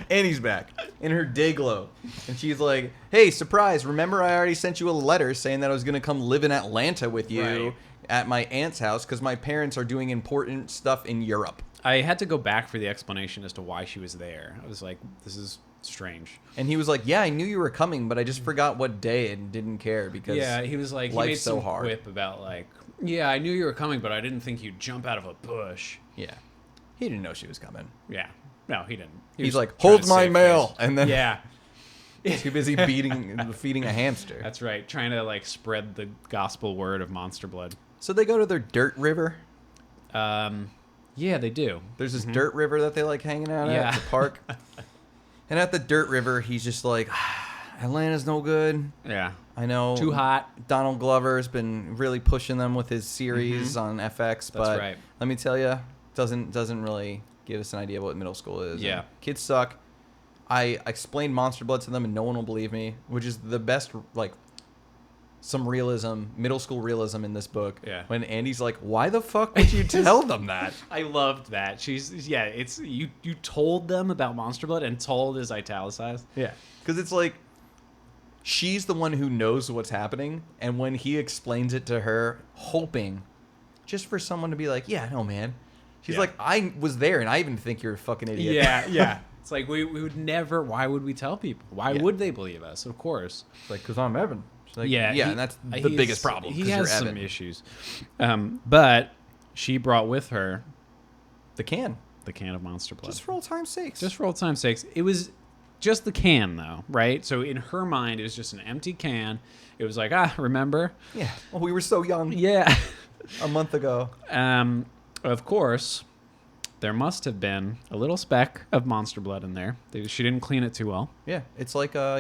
Annie's back in her day glow, and she's like, "Hey, surprise! Remember, I already sent you a letter saying that I was gonna come live in Atlanta with you Right. at my aunt's house because my parents are doing important stuff in Europe." I had to go back for the explanation as to why she was there. I was like, this is strange. And he was like, "Yeah, I knew you were coming, but I just forgot what day and didn't care because He was like, he life's made so some hard." quip about like, yeah, I knew you were coming, but I didn't think you'd jump out of a bush. Yeah, he didn't know she was coming. Yeah. No, he didn't. He He's was like, trying "Hold to my save mail," face. and then Yeah. too busy feeding a hamster. That's right. Trying to like spread the gospel word of monster blood. So they go to their dirt river. Yeah, they do. There's this dirt river that they like hanging out Yeah. at the park. And at the dirt river, he's just like, Atlanta's no good. Yeah. I know. Too hot. Donald Glover's been really pushing them with his series on FX, but right. let me tell you, doesn't really give us an idea of what middle school is. Yeah. And kids suck. I explained Monster Blood to them, and no one will believe me, which is the best, like, some realism, middle school realism in this book. Yeah. When Andy's like, "Why the fuck would you tell them that?" I loved that. It's you told them about Monster Blood, and told is italicized. Yeah. Because it's like, she's the one who knows what's happening, and when he explains it to her, hoping just for someone to be like, "Yeah, no, man." She's Yeah. like, "I was there, and I even think you're a fucking idiot." Yeah. It's like we would never. Why would we tell people? Why Yeah. would they believe us? Of course. It's like, "Because I'm Evan." She's like, Yeah, and that's the biggest problem. He 'cause has you're some Evan. issues, but she brought with her The can. the can of Monster Blood. Just for old time's sakes. Just for old time's sakes. It was just the can, though, right? So in her mind, it was just an empty can. It was like, remember? Yeah. Well, we were so young Yeah. a month ago. Of course, there must have been a little speck of Monster Blood in there. She didn't clean it too well. Yeah. It's like, why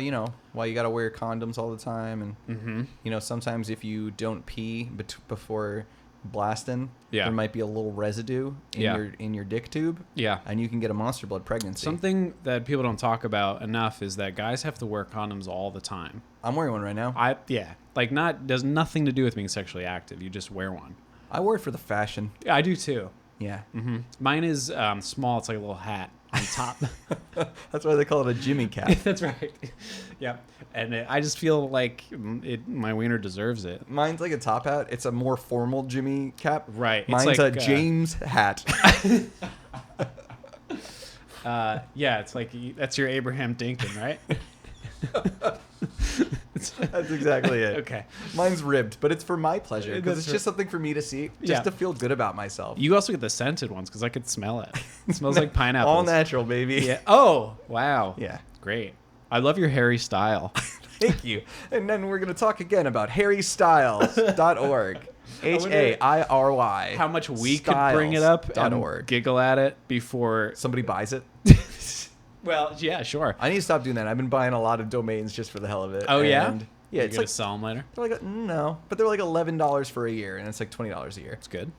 you got to wear condoms all the time. And, sometimes if you don't pee before blasting, Yeah. there might be a little residue in your dick tube. Yeah. And you can get a Monster Blood pregnancy. Something that people don't talk about enough is that guys have to wear condoms all the time. I'm wearing one right now. Does nothing to do with being sexually active. You just wear one. I wear it for the fashion. I do too. Yeah. Mine is small. It's like a little hat on top. That's why they call it a Jimmy cap. That's right. Yeah. And I just feel like my wiener deserves it. Mine's like a top hat. It's a more formal Jimmy cap. Right. It's Mine's like, a James hat. It's like that's your Abraham Dinkin, right? That's exactly it. Okay. Mine's ribbed, but it's for my pleasure because That's it's just something for me to see, just Yeah. to feel good about myself. You also get the scented ones because I could smell it. It smells like pineapples. All natural, baby. Yeah. Oh, wow. Yeah. Great. I love your hairy style. Thank you. And then we're going to talk again about harrystyles.org. HAIRY. How much we could bring it up and .org. giggle at it before. Somebody buys it. Well, yeah, sure. I need to stop doing that. I've been buying a lot of domains just for the hell of it. Oh, yeah? And yeah, You're it's gonna like sell them later. they're like no, but they're like $11 for a year, and it's like $20 a year. It's good.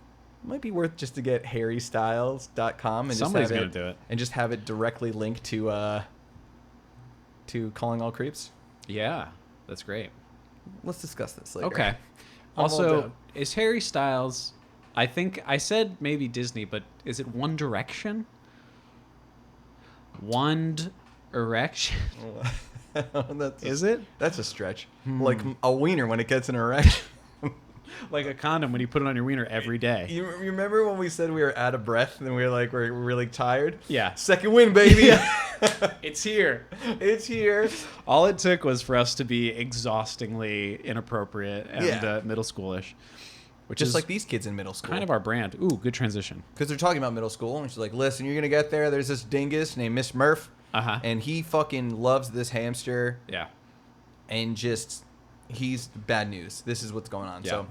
Might be worth just to get harrystyles.com and Somebody's just have gonna do it. and just have it directly linked to Calling All Creeps. Yeah, that's great. Let's discuss this later. Okay. I'm all Also, down. is Harry Styles? I think I said maybe Disney, but is it One Direction? One Erection? Is it? That's a stretch. Like a wiener when it gets an erection. Like a condom when you put it on your wiener every day. You remember when we said we were out of breath and we were like we're really tired? Yeah. Second win, baby. It's here. It's here. All it took was for us to be exhaustingly inappropriate and Yeah. middle schoolish. Which Just is like these kids in middle school. kind of our brand. Ooh, good transition. Because they're talking about middle school, and she's like, listen, you're going to get there. There's this dingus named Miss Murph, Uh-huh. and he fucking loves this hamster, Yeah. and just, he's bad news. This is what's going on. Yeah. So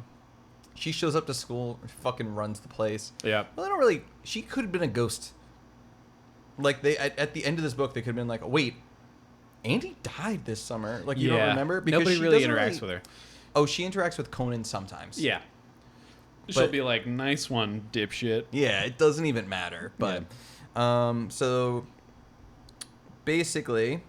she shows up to school, fucking runs the place. Yeah. Well, they don't really, she could have been a ghost. Like, they at the end of this book, they could have been like, wait, Andy died this summer. Like, you don't remember? Because nobody she really doesn't interacts with her. Oh, she interacts with Conan sometimes. Yeah. She'll But- be like, nice one, dipshit. Yeah, it doesn't even matter. But, so basically,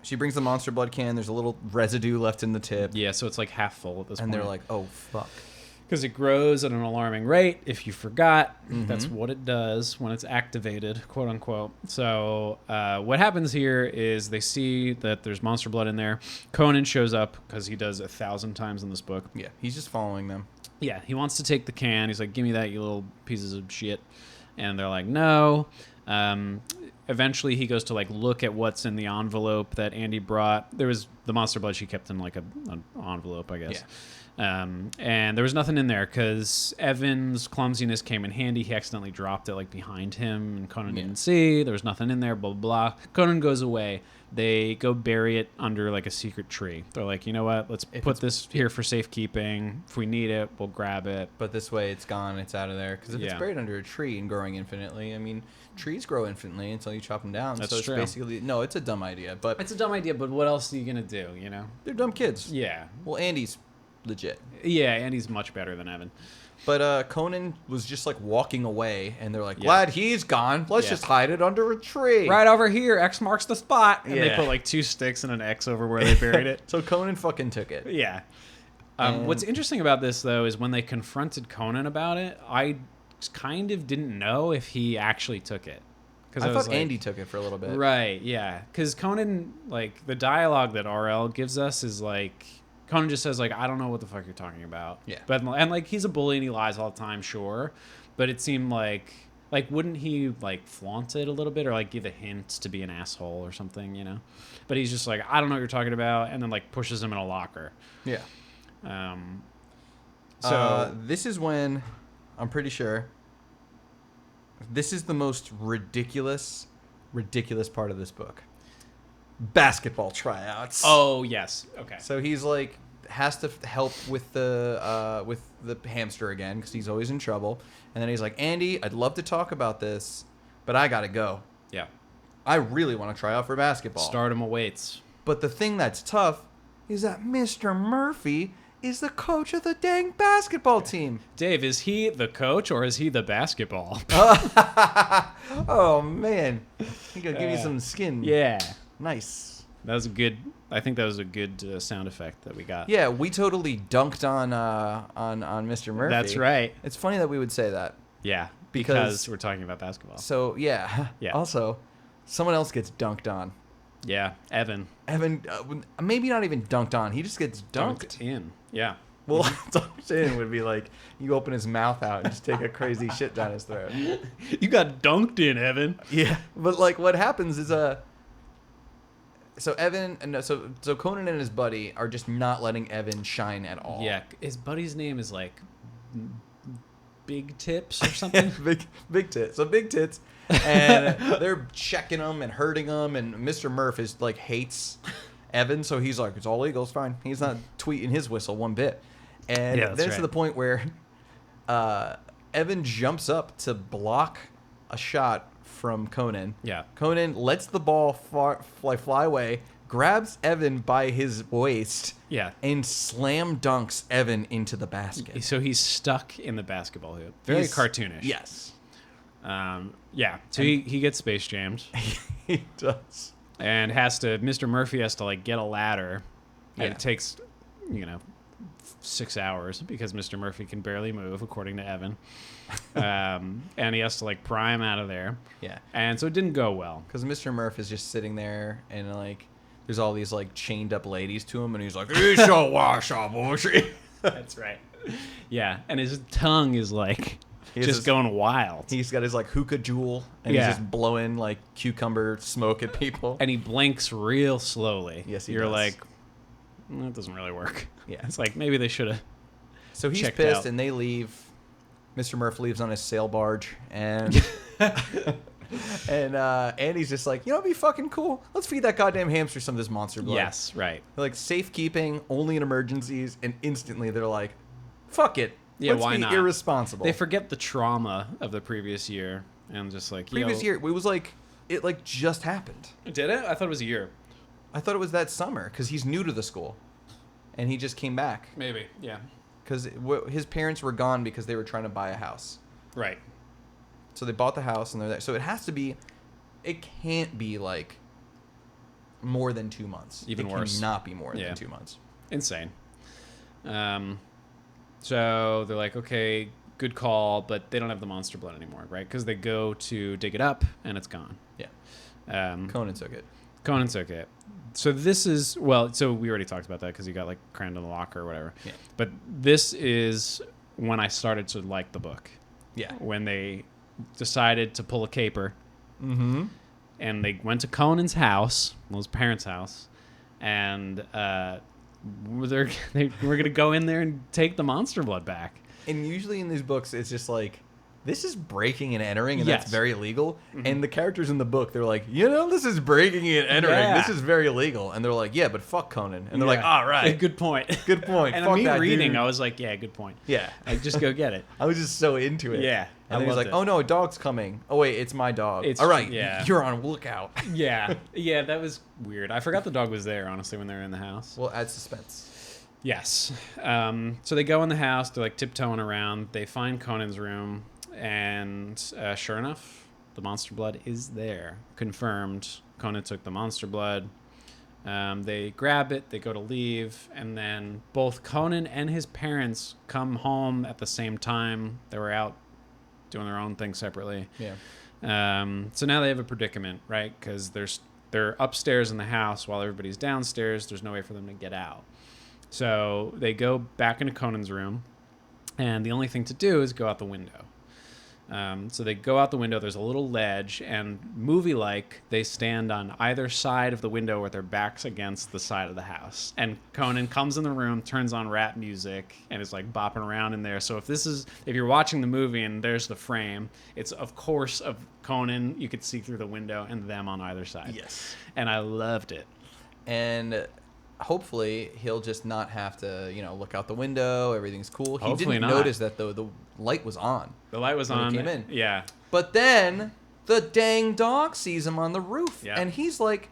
she brings the monster blood can. There's a little residue left in the tip. Yeah, so it's like half full at this And point. they're like, oh, fuck. because it grows at an alarming rate. If you forgot, Mm-hmm. that's what it does when it's activated, quote unquote. So what happens here is they see that there's monster blood in there. Conan shows up because he does 1,000 times in this book. Yeah, he's just following them. Yeah, he wants to take the can. He's like, give me that, you little pieces of shit. And they're like, no. Eventually, he goes to like look at what's in the envelope that Andy brought. There was the monster blood she kept in like an envelope, I guess. And there was nothing in there because Evan's clumsiness came in handy. He accidentally dropped it like behind him, and Conan didn't see. There was nothing in there. Blah blah blah. Conan goes away. They go bury it under like a secret tree. They're like, you know what? Let's put this here for safekeeping. If we need it, we'll grab it. But this way, it's gone. It's out of there. Because if it's Yeah. buried under a tree and growing infinitely, I mean, trees grow infinitely until you chop them down. That's so it's true. basically no. It's a dumb idea, but It's a dumb idea, but what else are you gonna do? You know? they're dumb kids. Yeah. Well, Andy's legit. Yeah, and he's much better than Evan. But Conan was just like walking away, and they're like, Yeah. "Glad he's gone. Let's Yeah. just hide it under a tree." Right over here, X marks the spot. And they Yeah. put like 2 sticks and an X over where they buried it. So Conan fucking took it. Yeah. And- What's interesting about this, though, is when they confronted Conan about it, I kind of didn't know if he actually took it. I was thought like, Andy took it for a little bit. Right, yeah. Because Conan, like, the dialogue that RL gives us is like, Conan just says, like, I don't know what the fuck you're talking about. Yeah. But, and, like, he's a bully and he lies all the time, sure. But it seemed like, wouldn't he, like, flaunt it a little bit or, like, give a hint to be an asshole or something, you know? But he's just like, I don't know what you're talking about, and then, like, pushes him in a locker. Yeah. So, This is when I'm pretty sure this is the most ridiculous part of this book. Basketball tryouts. oh, yes. Okay. So he's like has to help with the hamster again because he's always in trouble. And then he's like, Andy, I'd love to talk about this, but I gotta go. Yeah. I really want to try out for basketball. Stardom awaits. But the thing that's tough is that Mr. Murphy is the coach of the dang basketball team. Dave, is he the coach or is he the basketball? Oh man, he gonna give you some skin. Yeah. Nice. That was a good. I think that was a good sound effect that we got. Yeah, we totally dunked on Mr. Murphy. That's right. It's funny that we would say that. Yeah, Because- because we're talking about basketball. So yeah. Yeah. Also, someone else gets dunked on. Yeah, Evan Evan, maybe not even dunked on. He just gets dunked. in. Yeah. Well, dunked in would be like you open his mouth out and just take a crazy shit down his throat. You got dunked in, Evan. Yeah, but like what happens is so Evan and so Conan and his buddy are just not letting Evan shine at all. Yeah, his buddy's name is like Big Tips or something. big tits. So big tits, and they're checking him and hurting him, and Mr. Murph is like hates Evan, so he's like, it's all legal, it's fine. He's not tweeting his whistle one bit, and Yeah, that's then it's to right. the point where Evan jumps up to block a shot from Conan. Yeah. Conan lets the ball fly away, grabs Evan by his waist, Yeah. and slam dunks Evan into the basket. So he's stuck in the basketball hoop. Very cartoonish. Yes. Yeah. So he gets space jammed He does. and Mr. Murphy has to like get a ladder. And Yeah. it takes, 6 hours because Mr. Murphy can barely move, according to Evan. And he has to like pry him out of there. Yeah. And so it didn't go well. Because Mr. Murph is just sitting there and like there's all these like chained up ladies to him and he's like, "You shall wash up, That's right. Yeah. And his tongue is like He has just his- going wild. He's got his like hookah jewel and Yeah. he's just blowing like cucumber smoke at people. And he blinks real slowly. Yes, he You're does. like, that doesn't really work. Yeah. It's like maybe they should have. So he's checked pissed out. and they leave. Mr. Murph leaves on his sail barge and and Andy's just like, it'd be fucking cool. Let's feed that goddamn hamster some of this monster blood. Yes, right. They're like safekeeping, only in emergencies, and instantly they're like, fuck it. Yeah, Let's why be not? irresponsible. They forget the trauma of the previous year and just like, Previous year, it was like, it like just happened. Did it? I thought it was a year. I thought it was that summer because he's new to the school. And he just came back. Maybe, yeah. Because his parents were gone because they were trying to buy a house. Right. So they bought the house and they're there. So it can't be like more than 2 months. Even worse. It cannot be more Yeah. than 2 months. Insane. So they're like, okay, good call, but they don't have the monster blood anymore, right? Because they go to dig it up and it's gone. Yeah. Conan took it. Conan took it. So so we already talked about that because he got like crammed in the locker or whatever. Yeah. But this is when I started to like the book. Yeah. When they decided to pull a caper. Mm-hmm. And they went to Conan's house, his parents' house, and we're going to go in there and take the monster blood back. And usually in these books, it's just like, this is breaking and entering, and Yes. that's very illegal. And the characters in the book, they're like, this is breaking and entering. Yeah. This is very illegal. And they're like, yeah, but fuck Conan. And they're like, Yeah. all right. Good point. Good point. And Fuck me that reading, dude. I was like, yeah, good point. Yeah. Like, just go get it. I was just so into it. Yeah, I And then he's loved like, it. oh no, a dog's coming. Oh wait, it's my dog. It's- all right. yeah. You're on lookout. Yeah. Yeah, that was weird. I forgot the dog was there, honestly, when they were in the house. Well, add suspense. Yes. So they go in the house. They're like tiptoeing around. They find Conan's room. And sure enough, the monster blood is there. Confirmed. Conan took the monster blood. They grab it. They go to leave. And then both Conan and his parents come home at the same time. They were out doing their own thing separately. Yeah. So now they have a predicament, right? Because they're upstairs in the house while everybody's downstairs. There's no way for them to get out. So they go back into Conan's room, and the only thing to do is go out the window. So they go out the window. There's a little ledge, and movie-like, they stand on either side of the window with their backs against the side of the house. And Conan comes in the room, turns on rap music, and is like bopping around in there. So if you're watching the movie and there's the frame, it's of course of Conan. You could see through the window and them on either side. Yes. And I loved it. And hopefully he'll just not have to, look out the window. Everything's cool. He Hopefully didn't not. notice that though. The light was on. The light was When he on. came in. Yeah. But then the dang dog sees him on the roof, Yeah. and he's like,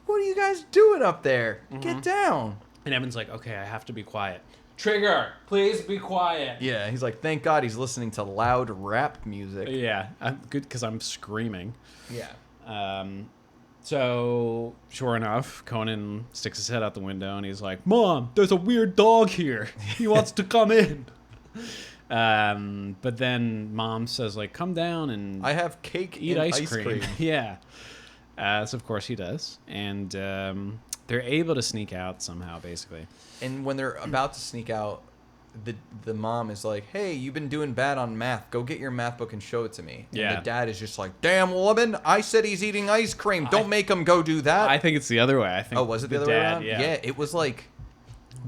"What are you guys doing up there? Get down!" And Evan's like, okay, I have to be quiet. Trigger, please be quiet. Yeah, he's like, "Thank God he's listening to loud rap music." Yeah, I'm good because I'm screaming. Yeah. So, sure enough, Conan sticks his head out the window and he's like, Mom, there's a weird dog here. He wants to come in. But then Mom says, like, come down and I have cake eat and ice cream. Yeah. So, of course, he does. And they're able to sneak out somehow, basically. And when they're about to sneak out, the mom is like, "Hey, you've been doing bad on math. Go get your math book and show it to me." And Yeah. the dad is just like, "Damn woman, I said he's eating ice cream. Don't make him go do that." I think it's the other way. I think Oh, was it the other way dad, around? Yeah. It was like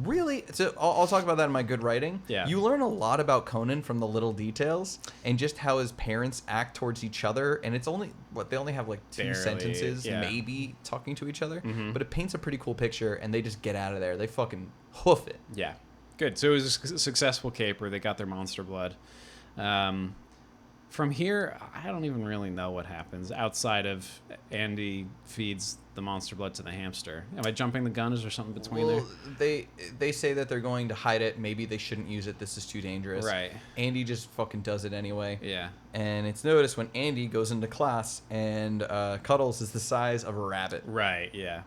really. So I'll talk about that in my good writing. Yeah. You learn a lot about Conan from the little details and just how his parents act towards each other. And it's only they only have like two Barely, sentences, yeah. maybe talking to each other, Mhm. but it paints a pretty cool picture. And they just get out of there. They fucking hoof it. Yeah. Good. So it was a successful caper. They got their monster blood. from here, I don't even really know what happens outside of Andy feeds the monster blood to the hamster. Am I jumping the gun? Is there something between Well, they say that they're going to hide it. Maybe they shouldn't use it. This is too dangerous. Right. Andy just fucking does it anyway. there? Yeah. And it's noticed when Andy goes into class and Cuddles is the size of a rabbit. Right, yeah.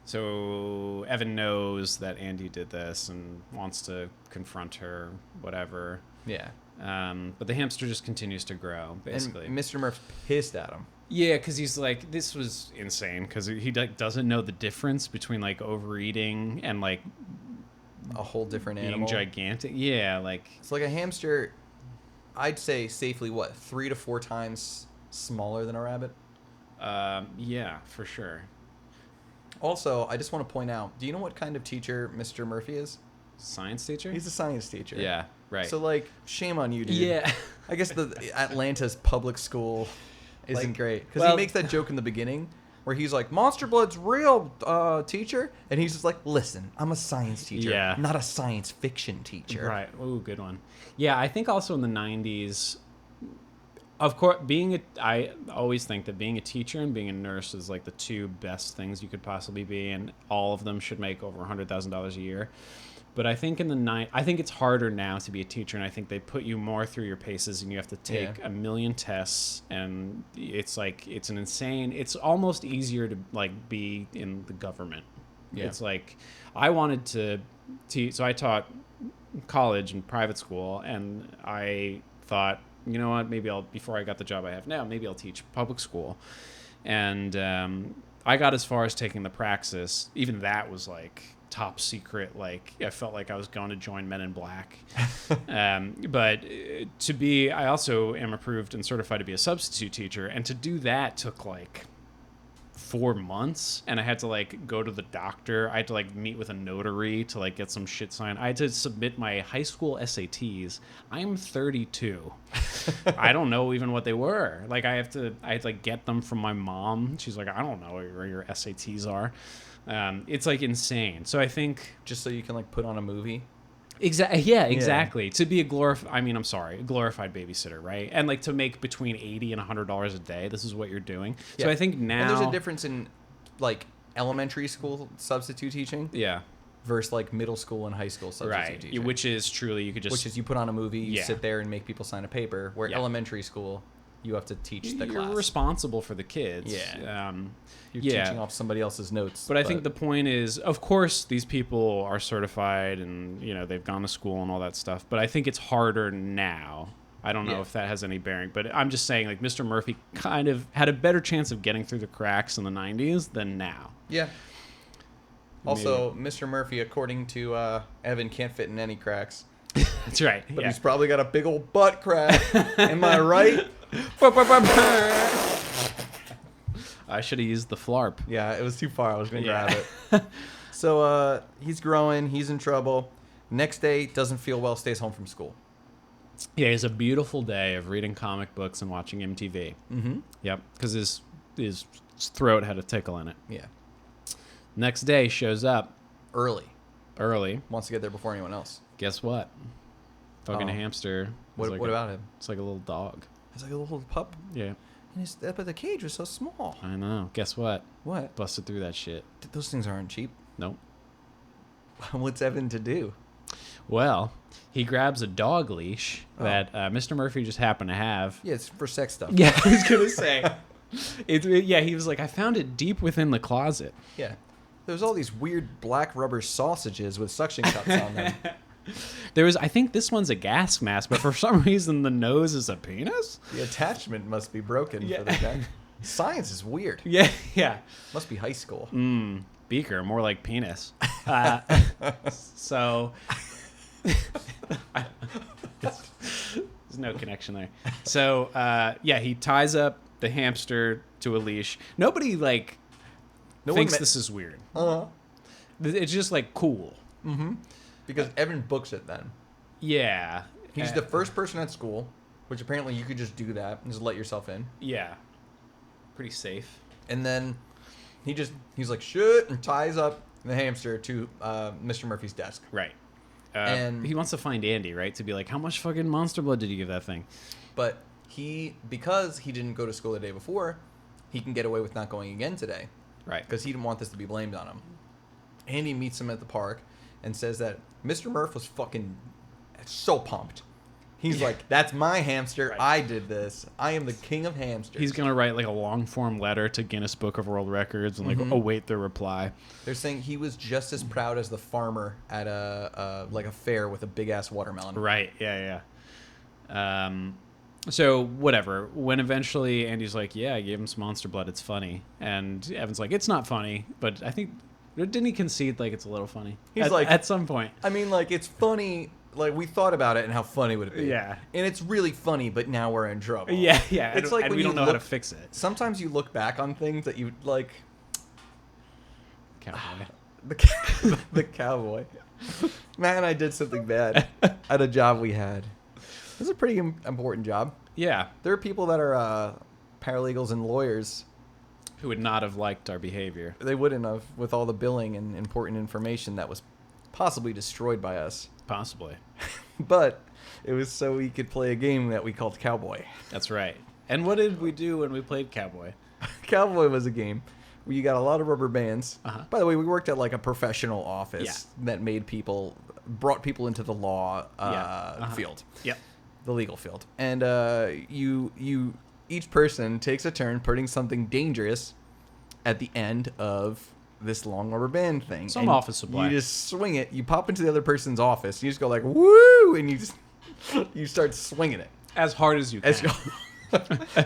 So Evan knows that Andy did this and wants to confront her, whatever. Yeah. But the hamster just continues to grow, basically. And Mr. Murph's pissed at him. Yeah, because he's like, this was insane, because he like doesn't know the difference between like overeating and like A whole different being animal. gigantic. Yeah, like It's like a hamster, I'd say safely, 3 to 4 times smaller than a rabbit? yeah, for sure. Also, I just want to point out, do you know what kind of teacher Mr. Murphy is? Science teacher? He's a science teacher. Yeah, right. So, like, shame on you, dude. yeah. I guess the Atlanta's public school isn't Like, great. Because well- he makes that joke in the beginning where he's like, Monster Blood's real, teacher. And he's just like, listen, I'm a science teacher, Yeah. not a science fiction teacher. Right. Ooh, good one. Yeah, I think also in the 90s, of course, I always think that being a teacher and being a nurse is like the two best things you could possibly be, and all of them should make over $100,000 a year. But I think I think it's harder now to be a teacher, and I think they put you more through your paces, and you have to take Yeah. a million tests, and it's like it's almost easier to like be in the government. Yeah. It's like I wanted to teach, so I taught college and private school, and I thought, you know what, maybe before I got the job I have now, maybe I'll teach public school. And I got as far as taking the praxis. Even that was like top secret. Like I felt like I was going to join Men in Black. But I also am approved and certified to be a substitute teacher. And to do that took like 4 months, and I had to like go to the doctor. I had to like meet with a notary to like get some shit signed. I had to submit my high school SATs. I'm 32. I don't know even what they were. Like I had to like get them from my mom. She's like, I don't know where your SATs are. It's like insane. So I think Just so you can, like, put on a movie. exactly. To be a glorified babysitter, right? And like to make between $80 and $100 a day. This is what you're doing. So Yeah. I think now And there's a difference in, like, elementary school substitute teaching Yeah. versus, like, middle school and high school substitute Right. teaching. Which is truly you could just Which is you put on a movie, you Yeah. sit there and make people sign a paper, where Yeah. elementary school, you have to teach the you're class. responsible for the kids. Yeah. You're yeah. teaching off somebody else's notes. But I think the point is, of course, these people are certified and, you know, they've gone to school and all that stuff. But I think it's harder now. I don't know Yeah. if that has any bearing. But I'm just saying, like, Mr. Murphy kind of had a better chance of getting through the cracks in the 90s than now. Yeah. Also, Mr. Murphy, according to Evan, can't fit in any cracks. That's right. But yeah. he's probably got a big old butt crack. Am I right? I should have used the flarp. Yeah, it was too far. I was going to Yeah. grab it. So he's growing. He's in trouble. Next day, doesn't feel well, stays home from school. Yeah, it's a beautiful day of reading comic books and watching MTV. Mm-hmm. Yep, because his throat had a tickle in it. Yeah. Next day, shows up Early. wants to get there before anyone else. Guess what? Fucking Oh. hamster. What It's about him? It's like a little dog. It's like a little pup. Yeah, But the cage was so small. I know. Guess what? What? Busted through that shit. Those things aren't cheap. Nope. What's Evan to do? Well, he grabs a dog leash that Mr. Murphy just happened to have. Yeah, it's for sex stuff. Yeah, I was gonna say. He was like, I found it deep within the closet. Yeah. There's all these weird black rubber sausages with suction cups on them. I think this one's a gas mask, but for some reason the nose is a penis. The attachment must be broken for the guy. Science is weird. Yeah. Must be high school. Beaker, more like penis. So there's no connection there. So he ties up the hamster to a leash. Nobody thinks this is weird. Uh-huh. It's just like cool. Because Evan books it then. Yeah. He's the first person at school, which apparently you could just do that and just let yourself in. Yeah. Pretty safe. And then he's like, shit, and ties up the hamster to Mr. Murphy's desk. Right. And he wants to find Andy, right? To be like, how much fucking monster blood did you give that thing? But because he didn't go to school the day before, he can get away with not going again today. Right. Because he didn't want this to be blamed on him. Andy meets him at the park and says that Mr. Murph was fucking so pumped. He's like, that's my hamster. Right. I did this. I am the king of hamsters. He's going to write like a long form letter to Guinness Book of World Records and like await their reply. They're saying he was just as proud as the farmer at a fair with a big ass watermelon. Right. Yeah. So whatever. When eventually Andy's like, yeah, I gave him some monster blood. It's funny. And Evan's like, it's not funny. But I think, didn't he concede like it's a little funny? He's like, at some point. I mean, like, it's funny. Like, we thought about it and how funny would it be. Yeah. And it's really funny, but now we're in trouble. Yeah. It's like and when we don't you know how to look- fix it. Sometimes you look back on things that you, like, Cowboy. the cowboy. Matt and I did something bad at a job we had. It was a pretty important job. Yeah. There are people that are paralegals and lawyers. Who would not have liked our behavior. They wouldn't have, with all the billing and important information that was possibly destroyed by us. Possibly. But it was so we could play a game that we called Cowboy. That's right. And what did we do when we played Cowboy? Cowboy was a game where you got a lot of rubber bands. Uh-huh. By the way, we worked at like a professional office that brought people into the law field. Yep. The legal field. And each person takes a turn putting something dangerous at the end of this long rubber band thing. Some And office supply. You just swing it. You pop into the other person's office. You just go like, woo! And you start swinging it. As hard as you can.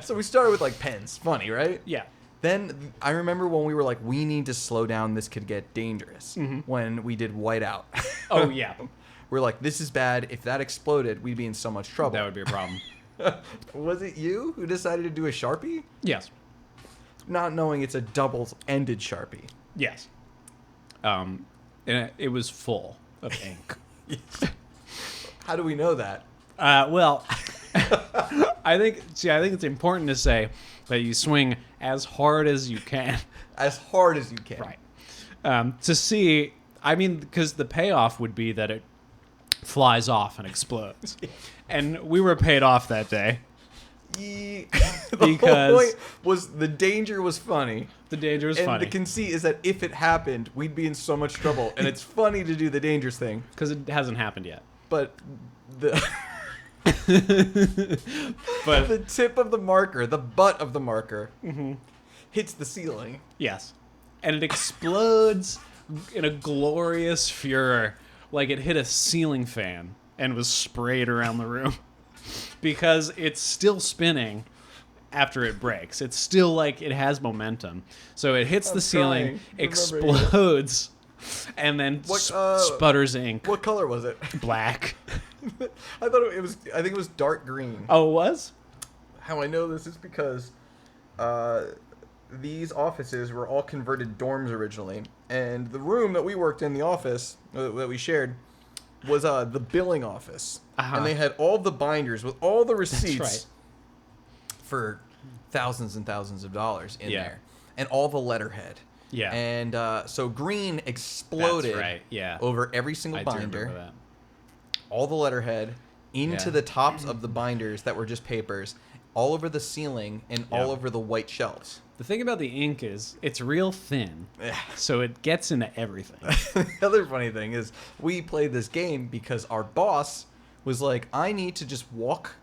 So we started with like pens. Funny, right? Yeah. Then I remember when we were like, we need to slow down. This could get dangerous. When we did Whiteout. Oh, yeah. We're like, this is bad. If that exploded, we'd be in so much trouble. That would be a problem. Was it you who decided to do a Sharpie? Yes. Not knowing it's a double-ended Sharpie. Yes. And it was full of ink. How do we know that? Well, I think it's important to say that you swing as hard as you can. As hard as you can. Right. To see, I mean, because the payoff would be that it flies off and explodes. And we were paid off that day. The Because- whole point was the danger was funny. The danger was And funny. the conceit is that if it happened, we'd be in so much trouble. And it's funny to do the dangerous thing. Because it hasn't happened yet. But the But the tip of the marker, the butt of the marker, hits the ceiling. yes. And it explodes in a glorious furor, like it hit a ceiling fan and was sprayed around the room. Because it's still spinning after it breaks. It's still like it has momentum. So it hits the ceiling, trying to remember explodes, and then sputters ink. What color was it? Black. I thought it was. I think it was dark green. Oh, it was? How I know this is because these offices were all converted dorms originally, and the room that we worked in, the office that we shared, was the billing office, and they had all the binders with all the receipts right. for thousands and thousands of dollars in Yeah. there, and all the letterhead. Yeah. And so green exploded That's right, yeah. over every single I do binder. remember that. All the letterhead into Yeah. the tops of the binders that were just papers, all over the ceiling and all Yeah. over the white shelves. The thing about the ink is it's real thin, so it gets into everything. The other funny thing is we played this game because our boss was like, I need to just walk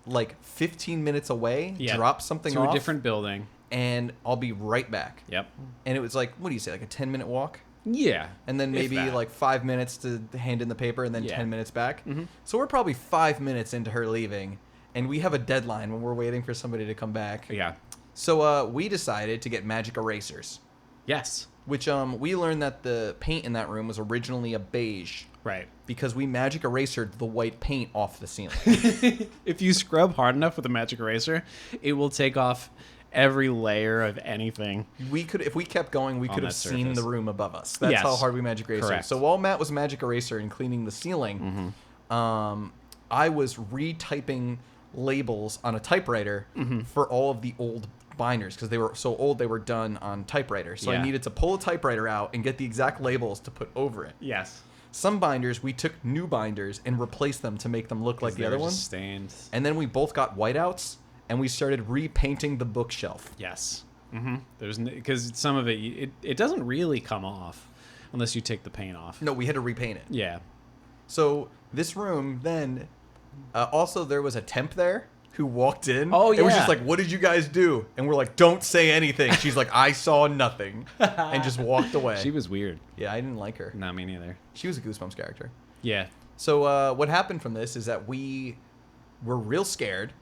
like 15 minutes away, Yeah. drop something to off, a different building. and I'll be right back. Yep. And it was like, what do you say, like a 10-minute walk? Yeah. And then If maybe that. like 5 minutes to hand in the paper and then Yeah. 10 minutes back. Mhm. So we're probably 5 minutes into her leaving, and we have a deadline when we're waiting for somebody to come back. Yeah. So we decided to get magic erasers, Yes. which we learned that the paint in that room was originally a beige Right. because we magic erasered the white paint off the ceiling. If you scrub hard enough with a magic eraser, it will take off every layer of anything. We could, if we kept going, we On could have that seen surface. the room above us. That's Yes. how hard we magic erasered. Correct. So while Matt was magic eraser and cleaning the ceiling, I was retyping labels on a typewriter for all of the old binders because they were so old they were done on typewriter. So I Yeah. needed to pull a typewriter out and get the exact labels to put over it. Yes. Some binders, we took new binders and replaced them to make them look like the other ones. Stained. And then we both got whiteouts, and we started repainting the bookshelf. Yes. Mm-hmm. There's because some of it doesn't really come off unless you take the paint off. No, we had to repaint it. Yeah. So this room then, also there was a temp there who walked in. Oh, and was yeah. just like, "What did you guys do?" And we're like, "Don't say anything." She's like, "I saw nothing," and just walked away. She was weird. Yeah, I didn't like her. No, me neither. She was a Goosebumps character. Yeah. So what happened from this is that we were real scared,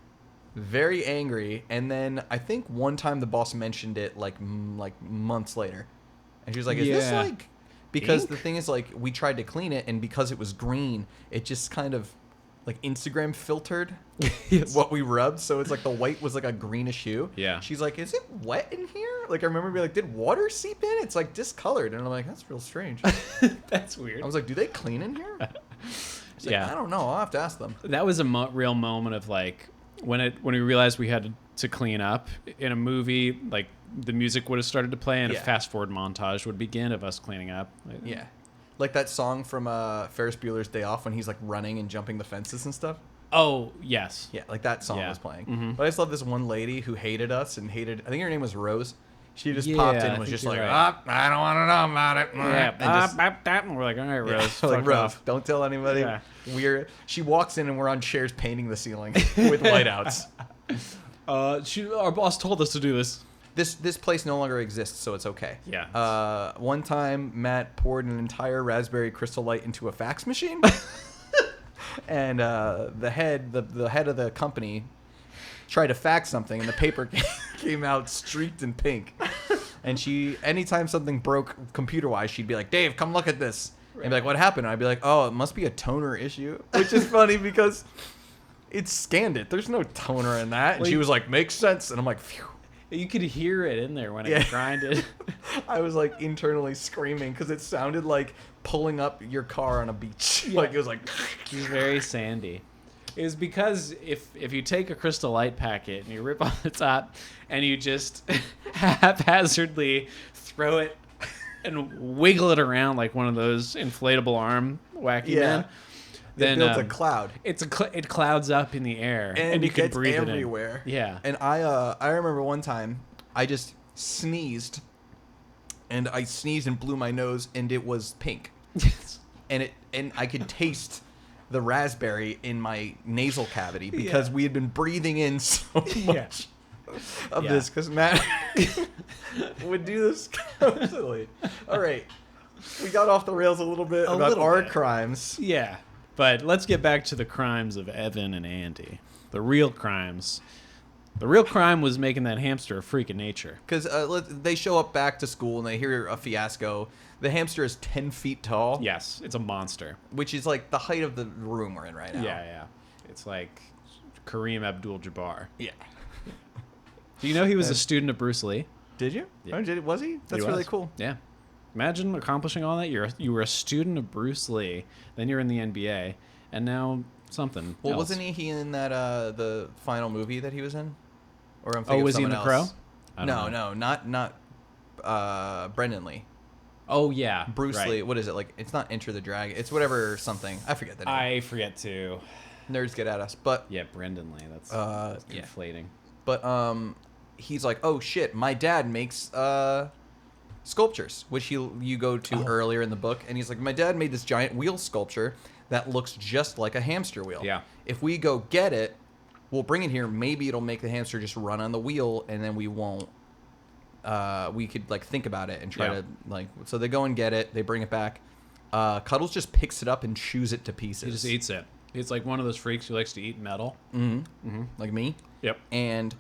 very angry, and then I think one time the boss mentioned it like months later, and she was like, "Is this Yeah. like?" Because Ink? the thing is, like, we tried to clean it, and because it was green, it just kind of like Instagram filtered Yes. what we rubbed, so it's like the white was like a greenish hue. Yeah. She's like, "Is it wet in here?" Like I remember being like, "Did water seep in?" It's like discolored, and I'm like, "That's real strange." That's weird. I was like, "Do they clean in here?" She's like, Yeah. I don't know. I'll have to ask them. That was a real moment of like when we realized we had to clean up in a movie. Like the music would have started to play, and Yeah. a fast forward montage would begin of us cleaning up. Yeah. Like that song from Ferris Bueller's Day Off when he's like running and jumping the fences and stuff. Oh yes. Yeah, like that song Yeah. was playing. Mhm. But I just love this one lady who hated us and hated, I think her name was Rose. She just Yeah, popped in I and was think just you're like, right. I don't want to know about it. Yeah. And just, And we're like, all right, Rose. like, fuck Rose, off. don't tell anybody. Yeah. She walks in and we're on chairs painting the ceiling with whiteouts. Our boss told us to do this. This place no longer exists, so it's okay. Yeah. One time, Matt poured an entire raspberry crystal light into a fax machine, and the head of the company tried to fax something, and the paper came out streaked in pink. And anytime something broke computer-wise, she'd be like, "Dave, come look at this," and be like, "What happened?" And I'd be like, "Oh, it must be a toner issue," which is funny because it scanned it. There's no toner in that, and she was like, "Makes sense," and I'm like, "Phew." You could hear it in there when it grinded. I was like internally screaming because it sounded like pulling up your car on a beach. Yeah. Like it was like, It was very sandy. It was because if you take a Crystal Light packet and you rip off the top and you just haphazardly throw it and wiggle it around like one of those inflatable arm wacky men, then it builds a cloud, it clouds up in the air and you it can gets breathe everywhere. it in. Yeah. And I remember one time I just sneezed, and I sneezed and blew my nose, and it was pink, and I could taste the raspberry in my nasal cavity because we had been breathing in so much of this because Matt would do this constantly. All right, we got off the rails a little bit about our crimes. Yeah. But let's get back to the crimes of Evan and Andy. The real crimes. The real crime was making that hamster a freak of nature. Because they show up back to school and they hear a fiasco. The hamster is 10 feet tall. Yes, it's a monster. Which is like the height of the room we're in right now. Yeah. It's like Kareem Abdul-Jabbar. Yeah. Do you know he was a student of Bruce Lee? Did you? Yeah. Oh, was he? That's really cool. Yeah. Imagine accomplishing all that. You were a student of Bruce Lee, then you're in the NBA, and now something. Well, else. wasn't he in that the final movie that he was in? Or I'm thinking was of he in someone The else. Crow? No, not Brendan Lee. Oh yeah, Bruce right. Lee. What is it like? It's not Enter the Dragon. It's whatever something. I forget the name. I forget too. Nerds get at us, but Yeah, Brendan Lee. That's yeah. conflating. But he's like, oh shit, my dad makes sculptures, which you go to earlier in the book, and he's like, my dad made this giant wheel sculpture that looks just like a hamster wheel. Yeah. If we go get it, we'll bring it here. Maybe it'll make the hamster just run on the wheel, and then we won't. We could like think about it and try to like. So they go and get it. They bring it back. Cuddles just picks it up and chews it to pieces. He just eats it. It's like one of those freaks who likes to eat metal. Like me. Yep. And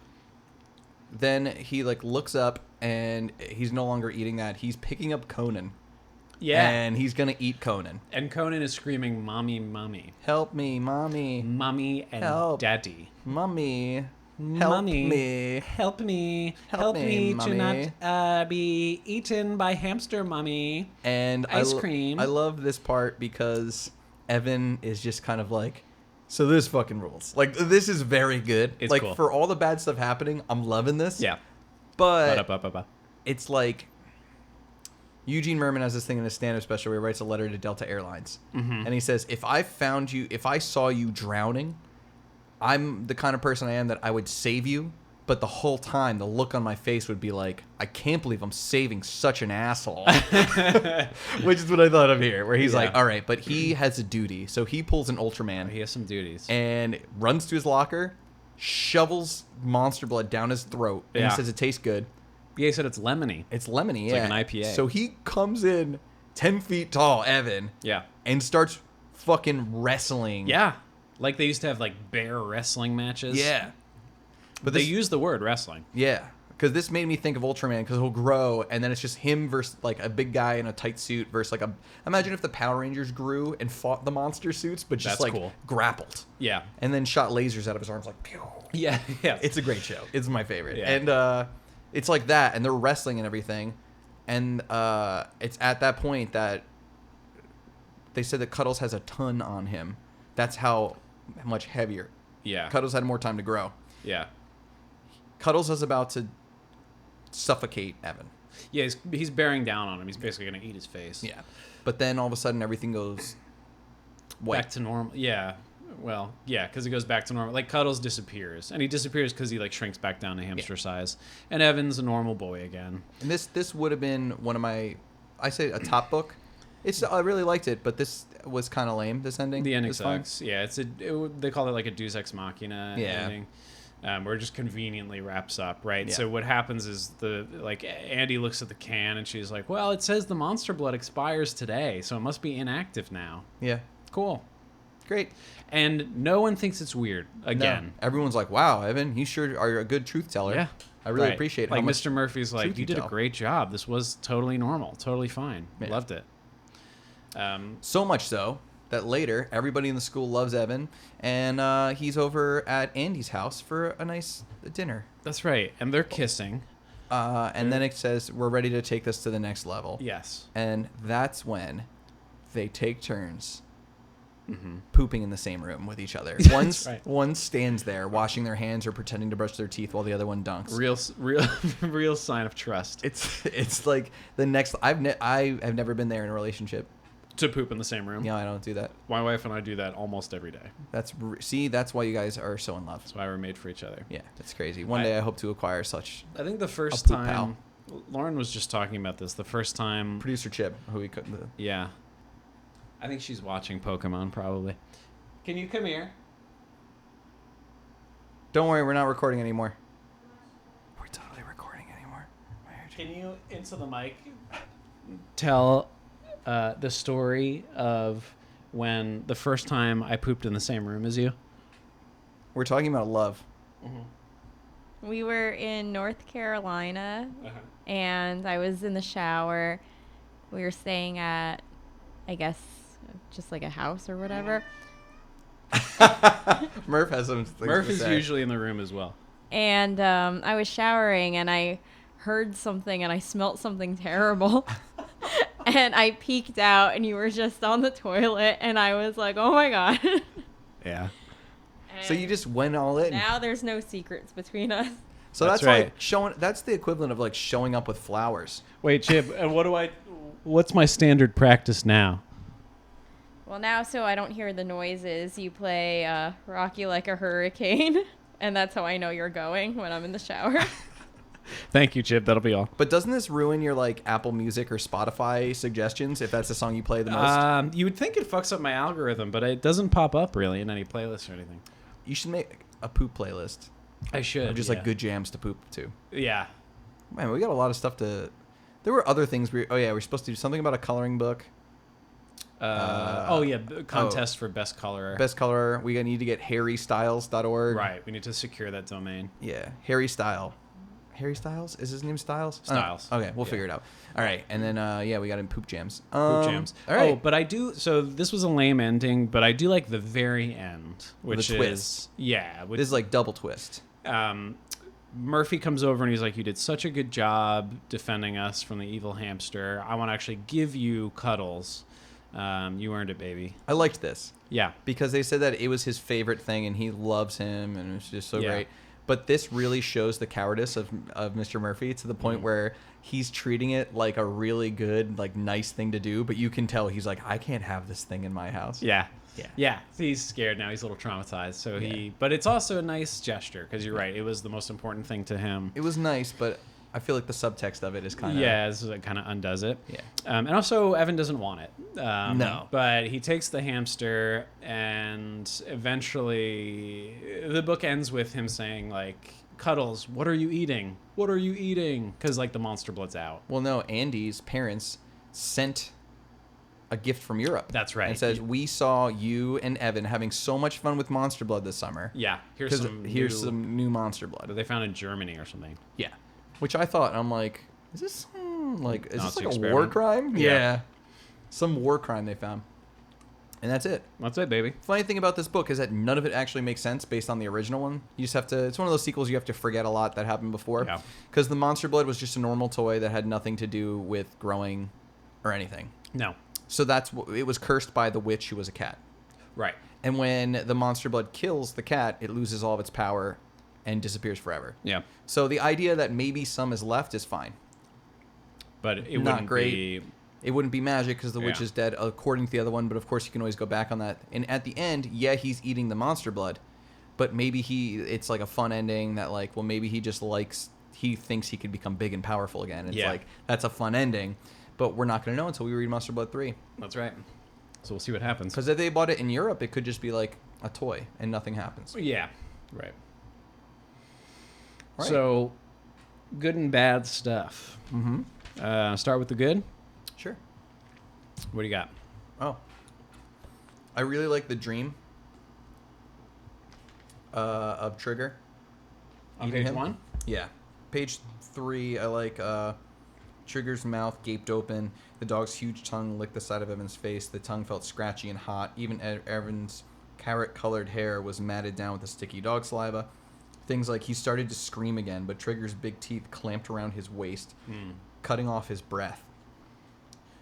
then he like looks up and he's no longer eating that. He's picking up Conan. Yeah. And he's gonna eat Conan. And Conan is screaming, "Mommy, mommy, Help me, mommy, mommy, and Help. daddy, mommy, help Mommy. me. help me, Help me, to mommy." not be eaten by hamster, mommy." And Ice cream. I love this part because Evan is just kind of like, so this fucking rules. Like this is very good. It's like cool. for all the bad stuff happening, I'm loving this. Yeah. But Ba-da-ba-ba-ba. it's like Eugene Merman has this thing in his stand-up special where he writes a letter to Delta Airlines. And he says, if I saw you drowning, I'm the kind of person I am that I would save you. But the whole time, the look on my face would be like, I can't believe I'm saving such an asshole. Which is what I thought of here, where he's like, all right, but he has a duty. So he pulls an Ultraman. He has some duties. And runs to his locker, shovels monster blood down his throat. And he says it tastes good. Yeah, he said it's lemony. It's lemony, It's like an IPA. So he comes in 10 feet tall, Evan. Yeah. And starts fucking wrestling. Yeah. Like they used to have like bear wrestling matches. Yeah. But they use the word wrestling. Yeah, because this made me think of Ultraman, because he'll grow, and then it's just him versus like a big guy in a tight suit versus like a. Imagine if the Power Rangers grew and fought the monster suits, but just That's like cool. grappled. Yeah. And then shot lasers out of his arms like. Pew. Yeah. Yeah. It's a great show. It's my favorite. Yeah. And it's like that, and they're wrestling and everything, and it's at that point that they said that Cuddles has a ton on him. That's how much heavier. Yeah. Cuddles had more time to grow. Yeah. Cuddles is about to suffocate Evan. Yeah, he's bearing down on him. He's basically going to eat his face. Yeah. But then all of a sudden everything goes white. Back to normal. Yeah. Well, yeah, because it goes back to normal. Like, Cuddles disappears. And he disappears because he, like, shrinks back down to hamster size. And Evan's a normal boy again. And this would have been one of my, I say a top book. I really liked it, but this was kind of lame, this ending. The ending It's fine. sucks. Yeah, they call it, like, a Deus Ex Machina ending. Where it just conveniently wraps up, right? Yeah. So what happens is Andy looks at the can and she's like, well, it says the monster blood expires today, so it must be inactive now. Yeah. Cool. Great. And no one thinks it's weird again. No. Everyone's like, wow, Evan, you sure are a good truth teller. Yeah. I really Right. appreciate how like much Mr. Murphy's like, truth you did a tell." great job. This was totally normal, totally fine. Yeah. Loved it. So much so that later everybody in the school loves Evan, and he's over at Andy's house for a nice dinner. That's right. And they're kissing. And then it says, we're ready to take this to the next level. Yes. And that's when they take turns pooping in the same room with each other. Right. One stands there washing their hands or pretending to brush their teeth while the other one dunks. Real sign of trust. It's like the next. I have never been there in a relationship. To poop in the same room. Yeah, I don't do that. My wife and I do that almost every day. That's why you guys are so in love. That's why we're made for each other. Yeah, that's crazy. One day I hope to acquire such. I think the first poop time pal. Lauren was just talking about this. The first time, Producer Chip, who we could. yeah, I think she's watching Pokemon probably. Can you come here? Don't worry, we're not recording anymore. We're totally recording anymore. Can you into the mic tell the story of when the first time I pooped in the same room as you? We're talking about love. We were in North Carolina, and I was in the shower. We were staying at, I guess, just like a house or whatever. Murph has some things Murph to is say. usually in the room as well. And I was showering, and I heard something, and I smelt something terrible. And I peeked out, and you were just on the toilet, and I was like, oh my God. Yeah. So you just went all in. Now there's no secrets between us. So That's that's why right. showing. That's the equivalent of like showing up with flowers. Wait, Chip, and what's my standard practice now? Well, now so I don't hear the noises, you play Rock You Like a Hurricane, and that's how I know you're going when I'm in the shower. Thank you, Chip. That'll be all. But doesn't this ruin your like Apple Music or Spotify suggestions if that's the song you play the most? You would think it fucks up my algorithm, but it doesn't pop up really in any playlist or anything. You should make a poop playlist. I should. Of just like good jams to poop to. Yeah. Man, we got a lot of stuff to. There were other things. We're supposed to do something about a coloring book. Contest for best color. Best color. We need to get harrystyles.org. Right. We need to secure that domain. Yeah, Harry Style. Harry Styles? Is his name Styles? Styles. Okay, we'll Yeah. figure it out. All right, and then we got in poop jams. Poop jams. All right. Oh, but I do. So this was a lame ending, but I do like the very end, which The twist. Which, This is like double twist. Murphy comes over and he's like, "You did such a good job defending us from the evil hamster. I want to actually give you Cuddles. You earned it, baby." I liked this Yeah. because they said that it was his favorite thing and he loves him and it was just so Yeah. great. But this really shows the cowardice of Mr. Murphy to the point where he's treating it like a really good, like nice thing to do. But you can tell he's like, I can't have this thing in my house. Yeah. Yeah. Yeah. He's scared now. He's a little traumatized. So but it's also a nice gesture because you're right. It was the most important thing to him. It was nice, but I feel like the subtext of it is kind of... Yeah, it kind of undoes it. Yeah. And also, Evan doesn't want it. No. But he takes the hamster, and eventually the book ends with him saying, like, Cuddles, what are you eating? What are you eating? Because, like, the monster blood's out. Well, no, Andy's parents sent a gift from Europe. That's right. And says, we saw you and Evan having so much fun with Monster Blood this summer. Yeah. Here's some new Monster Blood. that they found in Germany or something. Yeah. Which I thought, I'm like, is this like a war experiment? crime? Yeah. Some war crime they found. And that's it. That's it, baby. Funny thing about this book is that none of it actually makes sense based on the original one. You just have to, it's one of those sequels you have to forget a lot that happened before. Yeah. Because the Monster Blood was just a normal toy that had nothing to do with growing or anything. No. So it was cursed by the witch who was a cat. Right. And when the Monster Blood kills the cat, it loses all of its power and disappears forever. Yeah. So the idea that maybe some is left is fine. But it Not wouldn't great. be... It wouldn't be magic because the witch Yeah. is dead, according to the other one. But of course, you can always go back on that. And at the end, yeah, he's eating the monster blood, but maybe it's like a fun ending that, like, well, maybe he just he thinks he could become big and powerful again. It's like, that's a fun ending, but we're not going to know until we read Monster Blood 3. That's right. So we'll see what happens. Because if they bought it in Europe, it could just be like a toy and nothing happens. Yeah. Right. Right. So, good and bad stuff. Mm-hmm. Start with the good. Sure. What do you got? Oh. I really like the dream of Trigger. On Eating page him. 1? Yeah. Page 3, I like Trigger's mouth gaped open. The dog's huge tongue licked the side of Evan's face. The tongue felt scratchy and hot. Even Evan's carrot-colored hair was matted down with the sticky dog saliva. Things like he started to scream again, but Trigger's big teeth clamped around his waist, cutting off his breath.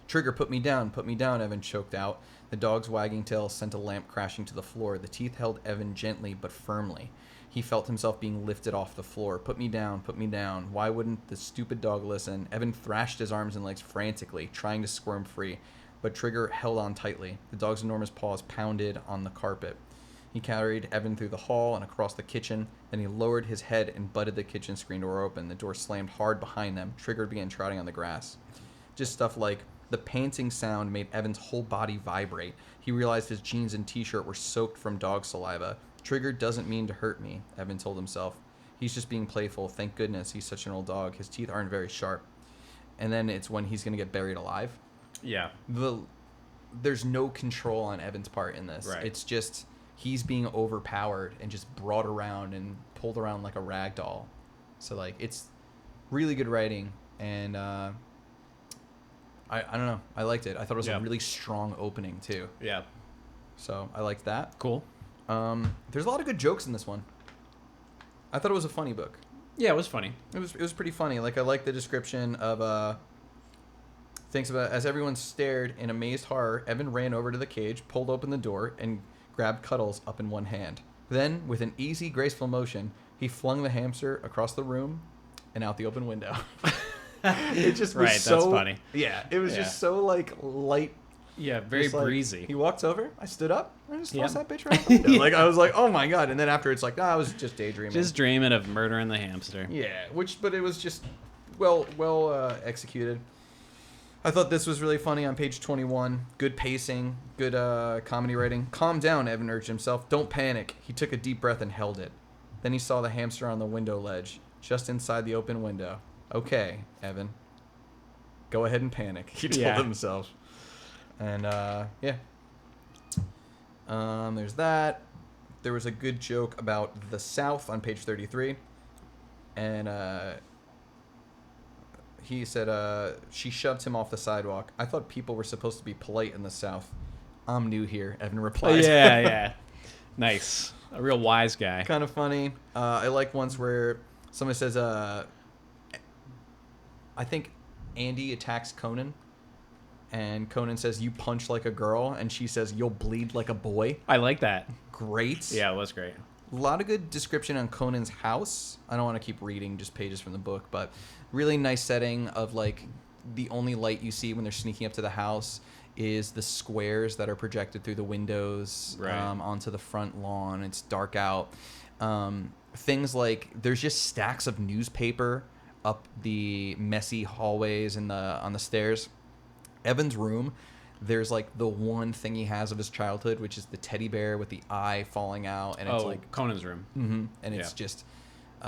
Trigger, put me down, Evan choked out. The dog's wagging tail sent a lamp crashing to the floor. The teeth held Evan gently but firmly. He felt himself being lifted off the floor. Put me down, put me down. Why wouldn't the stupid dog listen? Evan thrashed his arms and legs frantically, trying to squirm free, but Trigger held on tightly. The dog's enormous paws pounded on the carpet. He carried Evan through the hall and across the kitchen. Then he lowered his head and butted the kitchen screen door open. The door slammed hard behind them. Trigger began trotting on the grass. Just stuff like the panting sound made Evan's whole body vibrate. He realized his jeans and t-shirt were soaked from dog saliva. Trigger doesn't mean to hurt me, Evan told himself. He's just being playful. Thank goodness he's such an old dog. His teeth aren't very sharp. And then it's when he's going to get buried alive. Yeah. There's no control on Evan's part in this. Right. It's just he's being overpowered and just brought around and pulled around like a rag doll. So, like, it's really good writing. And I don't know. I liked it. I thought it was a really strong opening, too. Yeah. So I liked that. Cool. There's a lot of good jokes in this one. I thought it was a funny book. Yeah, it was funny. It was pretty funny. Like, I like the description of thinks about as everyone stared in amazed horror, Evan ran over to the cage, pulled open the door, and grabbed Cuddles up in one hand. Then, with an easy, graceful motion, he flung the hamster across the room and out the open window. It just was Right, so that's funny. Yeah, it was just so like light. Yeah, very Just, like, breezy. He walks over. I stood up. I just tossed Yep. that bitch right out the window. Like, I was like, oh my god. And then after, it's like, I was just daydreaming. Just dreaming of murdering the hamster. Yeah, but it was just well executed. I thought this was really funny on page 21. Good pacing, good comedy writing. Calm down, Evan urged himself. Don't panic. He took a deep breath and held it. Then he saw the hamster on the window ledge, just inside the open window. Okay, Evan. Go ahead and panic, he told himself. And, there's that. There was a good joke about the South on page 33. And, he said, she shoved him off the sidewalk. I thought people were supposed to be polite in the South. I'm new here, Evan replied. Yeah. Nice. A real wise guy. Kind of funny. I like ones where somebody says, I think Andy attacks Conan. And Conan says, you punch like a girl. And she says, you'll bleed like a boy. I like that. Great. Yeah, it was great. A lot of good description on Conan's house. I don't want to keep reading just pages from the book, but really nice setting of like the only light you see when they're sneaking up to the house is the squares that are projected through the windows onto the front lawn. It's dark out. Things like there's just stacks of newspaper up the messy hallways and on the stairs. Evan's room, there's like the one thing he has of his childhood, which is the teddy bear with the eye falling out, and it's like Conan's room. and it's just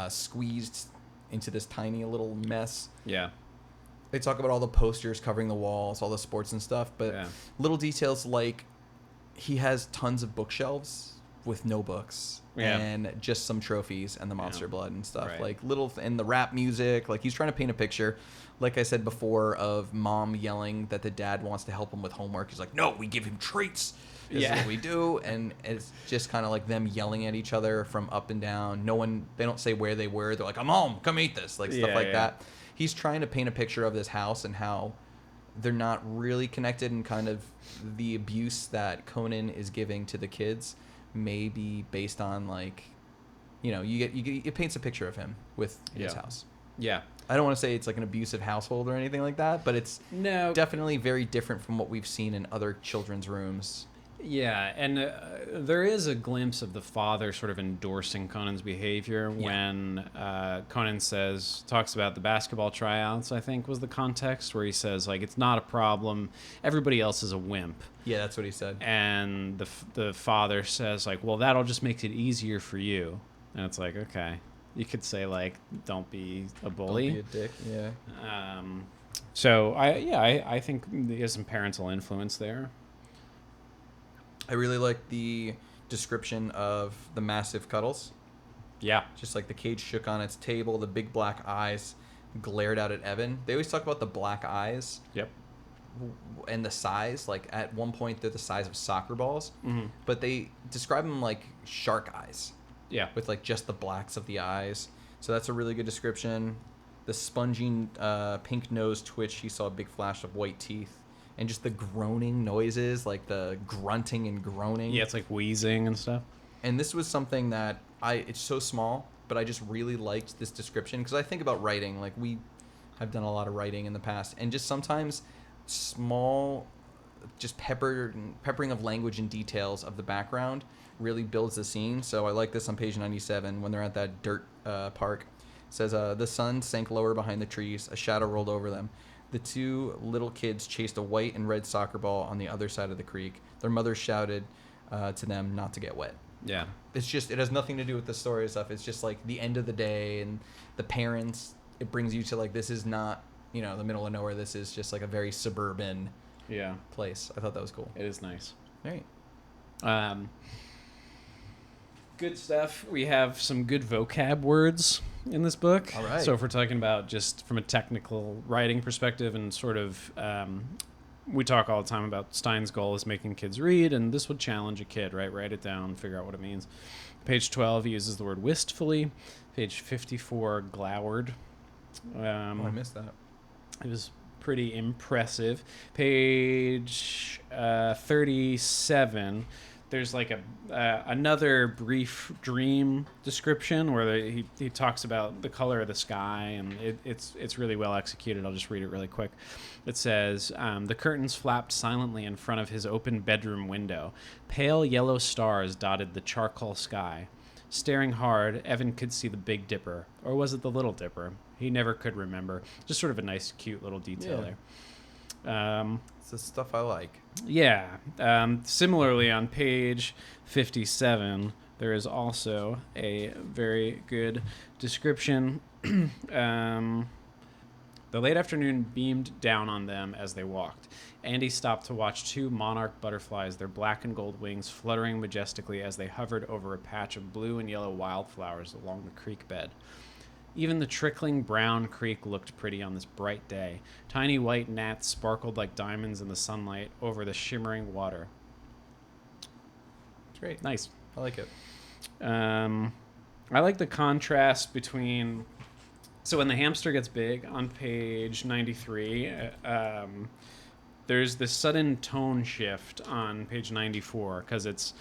squeezed into this tiny little mess. Yeah. They talk about all the posters covering the walls, all the sports and stuff, but little details like he has tons of bookshelves with no books and just some trophies and the monster blood and stuff. Like and the rap music, like he's trying to paint a picture, like I said before, of mom yelling that the dad wants to help him with homework. He's like, no, we give him treats. This is what we do. And it's just kind of like them yelling at each other from up and down. They don't say where they were. They're like, I'm home, come eat this, like stuff like that. He's trying to paint a picture of this house and how they're not really connected, and kind of the abuse that Conan is giving to the kids may be based on, like, you know, it paints a picture of him with his house. Yeah. I don't want to say it's like an abusive household or anything like that, but it's definitely very different from what we've seen in other children's rooms. Yeah, and there is a glimpse of the father sort of endorsing Conan's behavior when Conan talks about the basketball tryouts, I think was the context, where he says, like, it's not a problem. Everybody else is a wimp. Yeah, that's what he said. And the father says, like, well, that'll just make it easier for you. And it's like, okay. You could say, like, don't be a bully. Don't be a dick, yeah. So, I think there's some parental influence there. I really like the description of the massive cuddles. Yeah. Just like the cage shook on its table, the big black eyes glared out at Evan. They always talk about the black eyes. Yep. And the size. Like, at one point, they're the size of soccer balls. Mm-hmm. But they describe them like shark eyes. Yeah. With, like, just the blacks of the eyes. So that's a really good description. The sponging pink nose twitch, he saw a big flash of white teeth. And just the groaning noises, like the grunting and groaning. Yeah, it's like wheezing and stuff. And this was something that it's so small, but I just really liked this description because I think about writing. Like, we have done a lot of writing in the past, and just sometimes small, just peppering of language and details of the background really builds the scene. So I like this on page 97 when they're at that dirt park. It says, the sun sank lower behind the trees. A shadow rolled over them. The two little kids chased a white and red soccer ball on the other side of the creek. Their mother shouted to them not to get wet. Yeah. It's just, it has nothing to do with the story and stuff. It's just like the end of the day and the parents, it brings you to, like, this is not, you know, the middle of nowhere. This is just like a very suburban place. I thought that was cool. It is nice. All right. Good stuff. We have some good vocab words in this book. All right. So if we're talking about just from a technical writing perspective and sort of, we talk all the time about Stein's goal is making kids read, and this would challenge a kid, right? Write it down, figure out what it means. Page 12, he uses the word wistfully. Page 54, glowered. I missed that. It was pretty impressive. Page 37, there's like another brief dream description where he talks about the color of the sky, and it's really well executed. I'll just read it really quick. It says, the curtains flapped silently in front of his open bedroom window. Pale yellow stars dotted the charcoal sky. Staring hard, Evan could see the Big Dipper. Or was it the Little Dipper? He never could remember. Just sort of a nice, cute little detail there. It's the stuff I like. Yeah. Similarly, on page 57, there is also a very good description. The late afternoon beamed down on them as they walked. Andy stopped to watch two monarch butterflies, their black and gold wings fluttering majestically as they hovered over a patch of blue and yellow wildflowers along the creek bed. Even the trickling brown creek looked pretty on this bright day. Tiny white gnats sparkled like diamonds in the sunlight over the shimmering water. It's great. Nice. I like it. I like the contrast between... So when the hamster gets big, on page 93, there's this sudden tone shift on page 94, because it's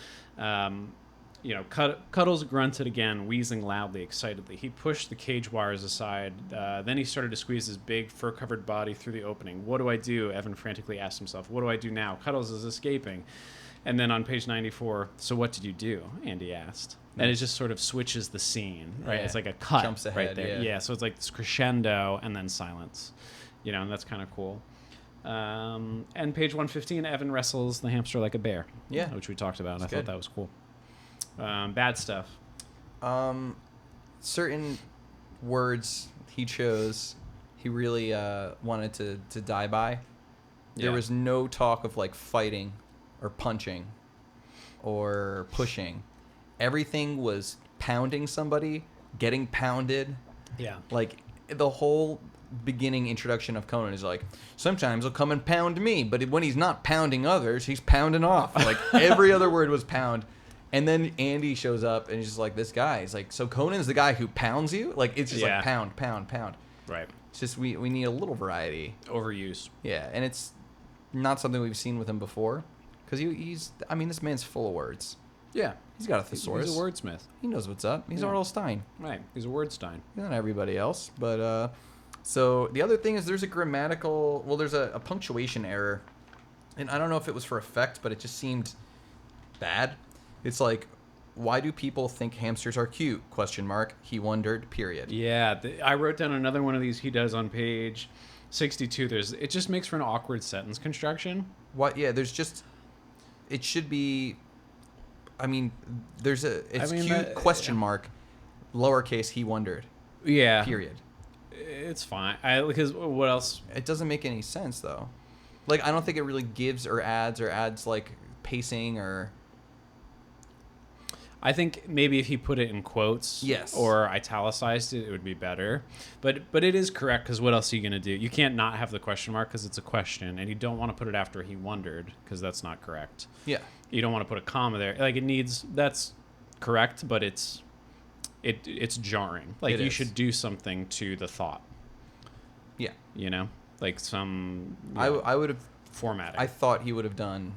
Cuddles grunted again, wheezing loudly, excitedly. He pushed the cage wires aside. Then he started to squeeze his big, fur-covered body through the opening. What do I do? Evan frantically asked himself. What do I do now? Cuddles is escaping. And then on page 94, so what did you do? Andy asked. And it just sort of switches the scene, right? Yeah. It's like a cut Jumps ahead, right there. yeah. So it's like this crescendo and then silence, and that's kind of cool. And page 115, Evan wrestles the hamster like a bear. Yeah. Which we talked about, and I That's thought good. that was cool. Bad stuff. Certain words he chose, he really wanted to die by. There Yeah. was no talk of like fighting or punching or pushing. Everything was pounding somebody, getting pounded. Yeah. Like the whole beginning introduction of Conan is like, sometimes he'll come and pound me, but when he's not pounding others, he's pounding off. Like every other word was pound. And then Andy shows up and he's just like, this guy. He's like, so Conan's the guy who pounds you? Like it's just like pound, pound, pound. Right. It's just we need a little variety. Overuse. Yeah, and it's not something we've seen with him before. Because he's, I mean, this man's full of words. Yeah. He's got a thesaurus. He's a wordsmith. He knows what's up. He's Yeah. R.L. Stein. Right. He's a wordstein. He's not everybody else. But, so the other thing is there's a there's a punctuation error. And I don't know if it was for effect, but it just seemed bad. It's like, why do people think hamsters are cute? ? He wondered, period. Yeah. I wrote down another one of these he does on page 62. It just makes for an awkward sentence construction. What? Yeah, there's just, it should be, I mean, it's cute ? Lowercase, he wondered, Yeah. period. It's fine. Because what else? It doesn't make any sense, though. Like, I don't think it really gives or adds like pacing or... I think maybe if he put it in quotes, Yes, or italicized it, it would be better. But it is correct, because what else are you going to do? You can't not have the question mark because it's a question, and you don't want to put it after he wondered because that's not correct. Yeah. You don't want to put a comma there. Like that's correct, but it's jarring. Like It you is. should do something to the thought. Yeah. Like some I would have... formatting. I thought he would have done...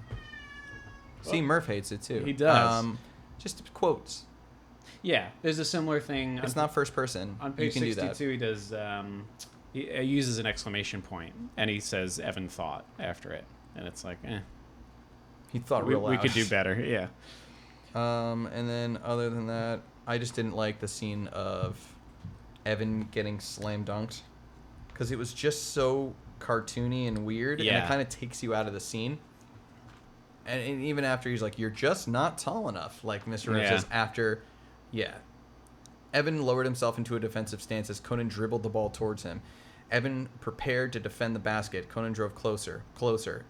See, Murph hates it, too. He does. Just quotes. Yeah, there's a similar thing. It's not first person. On You page can do 62, that. he does. He uses an exclamation point, and he says "Evan thought" after it, and it's like, He thought we, real loud. we could do better. Yeah. And then other than that, I just didn't like the scene of Evan getting slam dunked because it was just so cartoony and weird, and Yeah. it kind of takes you out of the scene. And even after he's like, "You're just not tall enough," like Mr. Rose Yeah. says after, yeah. Evan lowered himself into a defensive stance as Conan dribbled the ball towards him. Evan prepared to defend the basket. Conan drove closer.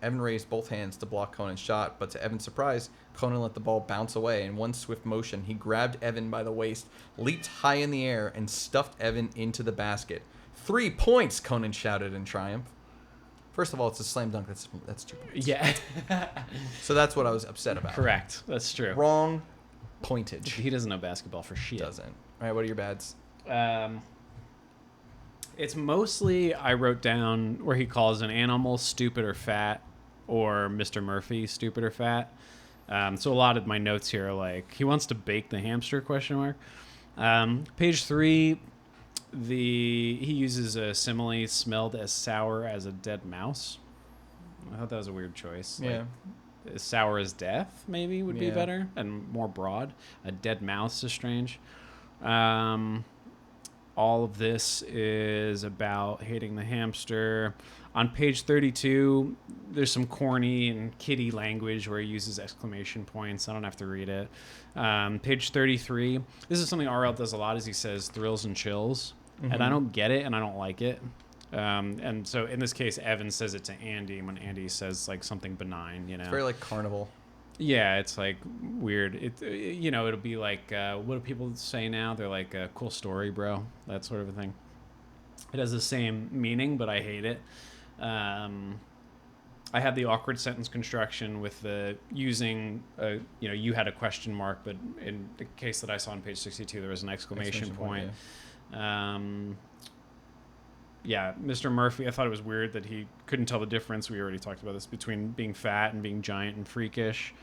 Evan raised both hands to block Conan's shot, but to Evan's surprise, Conan let the ball bounce away. In one swift motion, he grabbed Evan by the waist, leaped high in the air, and stuffed Evan into the basket. 3 points, Conan shouted in triumph. First of all, it's a slam dunk. That's 2 points. Yeah. So that's what I was upset about. Correct. That's true. Wrong pointage. He doesn't know basketball for shit. Doesn't. All right, what are your bads? It's mostly I wrote down where he calls an animal stupid or fat, or Mr. Murphy stupid or fat. So a lot of my notes here are like he wants to bake the hamster ? Page 3, he uses a simile, smelled as sour as a dead mouse. I thought that was a weird choice. Yeah. Like, as sour as death maybe would be Yeah. better and more broad. A dead mouse is strange. All of this is about hating the hamster. On page 32, there's some corny and kiddie language where he uses exclamation points. I don't have to read it. Page 33, this is something RL does a lot, is he says thrills and chills. And I don't get it, and I don't like it. And so in this case, Evan says it to Andy when Andy says like something benign, It's very like carnival. Yeah, it's like weird. It'll be like, what do people say now? They're like, cool story, bro. That sort of a thing. It has the same meaning, but I hate it. I had the awkward sentence construction with the using, you had a question mark, but in the case that I saw on page 62, there was an exclamation point. Yeah, Mr. Murphy, I thought it was weird that he couldn't tell the difference. We already talked about this between being fat and being giant and freakish.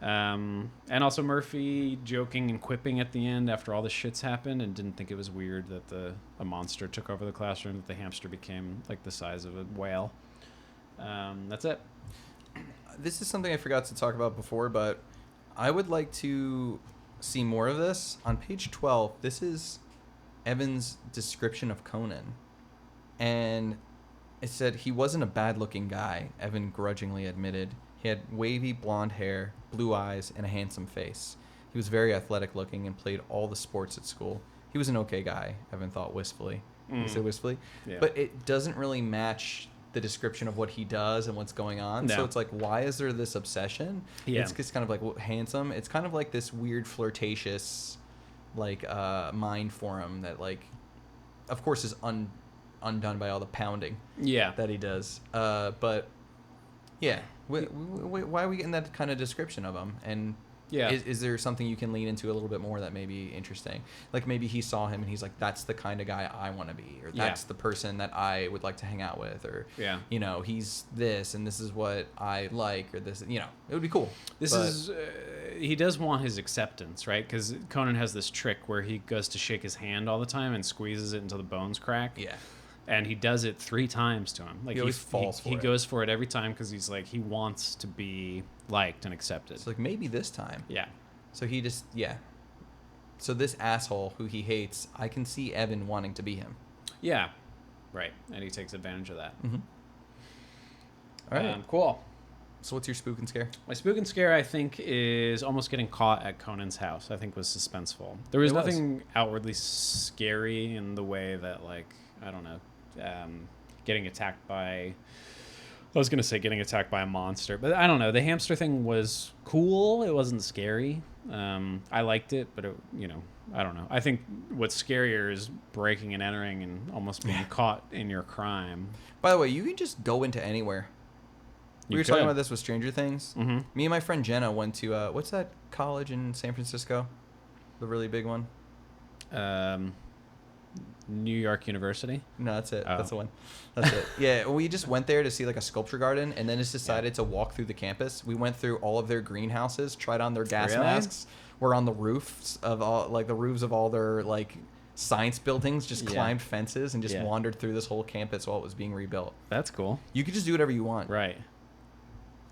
And also Murphy joking and quipping at the end after all the shits happened and didn't think it was weird that a monster took over the classroom, that the hamster became like the size of a whale. That's it. This is something I forgot to talk about before, but I would like to see more of this. On page 12, this is Evan's description of Conan. And it said he wasn't a bad-looking guy, Evan grudgingly admitted. He had wavy blonde hair, blue eyes, and a handsome face. He was very athletic-looking and played all the sports at school. He was an okay guy, Evan thought wistfully. He said wistfully. Yeah. But it doesn't really match the description of what he does and what's going on. No. So it's like, why is there this obsession? Yeah. It's just kind of like handsome. It's kind of like this weird flirtatious, like mind for him that, like, of course, is undone by all the pounding Yeah. that he does. But yeah, why are we getting that kind of description of him? And Yeah. is there something you can lean into a little bit more that may be interesting? Like maybe he saw him and he's like, that's the kind of guy I want to be, or that's the person that I would like to hang out with, or you know, he's this and this is what I like, or this, you know, it would be cool. He does want his acceptance, right? Because Conan has this trick where he goes to shake his hand all the time and squeezes it until the bones crack. Yeah. And he does it 3 times to him. Like He always falls for He it. goes for it every time because he's like, he wants to be liked and accepted. It's like maybe this time. Yeah. So he just, So this asshole who he hates, I can see Evan wanting to be him. Yeah. Right. And he takes advantage of that. Mm-hmm. All right. Cool. So what's your spook and scare? My spook and scare, I think, is almost getting caught at Conan's house. I think was suspenseful. There was nothing outwardly scary in the way that, like, I don't know, getting attacked by... I was going to say getting attacked by a monster, but I don't know. The hamster thing was cool. It wasn't scary. I liked it, but, I don't know. I think what's scarier is breaking and entering and almost being caught in your crime. By the way, you can just go into anywhere. We were talking about this with Stranger Things. Mm-hmm. Me and my friend Jenna went to, what's that college in San Francisco? The really big one? New York University. No, that's it. Oh. That's the one. That's it. Yeah, we just went there to see like a sculpture garden, and then just decided to walk through the campus. We went through all of their greenhouses, tried on their gas Really? masks. We're on the roofs of all, like the roofs of all their like science buildings. Just climbed fences and just wandered through this whole campus while it was being rebuilt. That's cool. You could just do whatever you want. Right.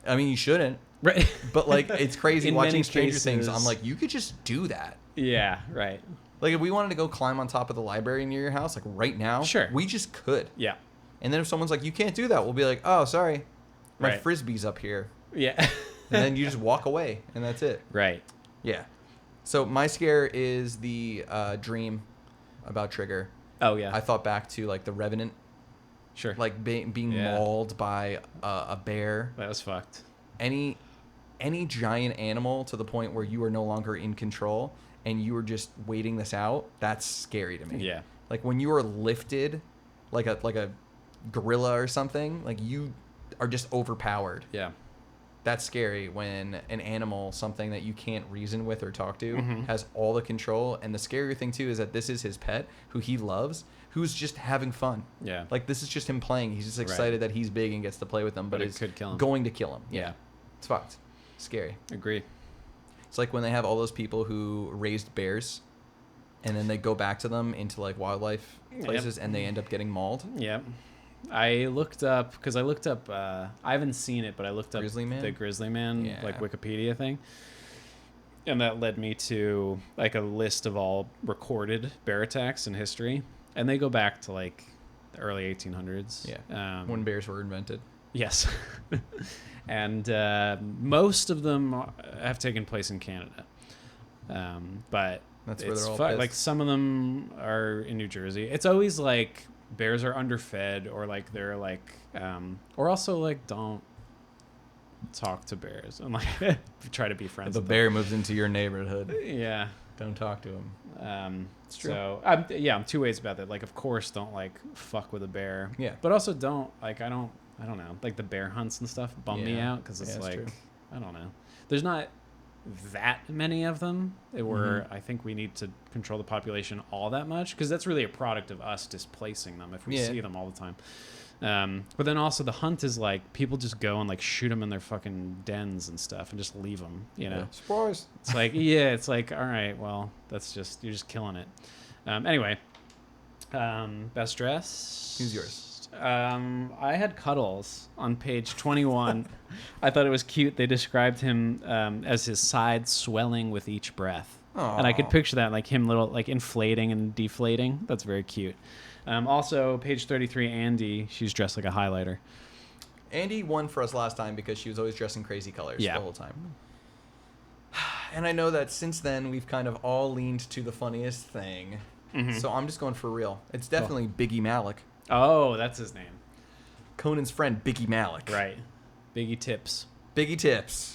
I mean, you shouldn't. Right. But like, it's crazy In watching many Stranger Things. cases- I'm like, you could just do that. Yeah. Right. Like if we wanted to go climb on top of the library near your house, like right now, Sure. we just could. Yeah. And then if someone's like, you can't do that, we'll be like, oh, sorry, my Right. Frisbee's up here. Yeah. And then you just walk away, and that's it. Right. Yeah. So my scare is the dream about Trigger. Oh yeah. I thought back to like the Revenant, Sure. like being Yeah. mauled by a bear. That was fucked. Any giant animal to the point where you are no longer in control and you are just waiting this out. That's scary to me. Yeah. Like when you are lifted, like a gorilla or something, like you are just overpowered. Yeah. That's scary when an animal, something that you can't reason with or talk to, Mhm. has all the control. And the scarier thing too is that this is his pet, who he loves, who's just having fun. Yeah. Like this is just him playing. He's just excited that he's big and gets to play with them, But it it's could kill him. going to kill him. Yeah. It's fucked. Scary. Agree. It's like when they have all those people who raised bears, and then they go back to them into like wildlife places, and they end up getting mauled. Yeah. I looked up I haven't seen it, but I looked up Grizzly Man? the Grizzly Man Yeah. like Wikipedia thing. And that led me to like a list of all recorded bear attacks in history. And they go back to like the early 1800s. Yeah. When bears were invented. Yes. And most of them have taken place in Canada. But That's where it's they're all like pissed. some of them are in New Jersey. It's always like bears are underfed, or like they're like or also like don't talk to bears and like try to be friends The with bear moves into your neighborhood. them. Yeah. Don't talk to him. It's true. So I'm two ways about that. Like, of course, don't like fuck with a bear. Yeah. But also don't like I don't know, like the bear hunts and stuff bum me Yeah. out because it's Yeah, that's like true. I don't know. There's not that many of them. Where Mm-hmm. I think we need to control the population all that much because that's really a product of us displacing them if we Yeah. see them all the time. But then also the hunt is like people just go and like shoot them in their fucking dens and stuff and just leave them, you know. Surprise. It's like, yeah, it's like, all right, well, that's just, you're just killing it. Anyway, best dress. Who's yours? I had Cuddles on page 21. I thought it was cute. They described him as his sides swelling with each breath. Aww. And I could picture that, like him little, like inflating and deflating. That's very cute. Also, page 33, Andy, she's dressed like a highlighter. Andy won for us last time because she was always dressed in crazy colors the whole time. And I know that since then we've kind of all leaned to the funniest thing. Mm-hmm. So I'm just going for real. It's definitely Biggie Malik. Oh, that's his name. Conan's friend, Biggie Malik. Right. Biggie Tips. Biggie Tips.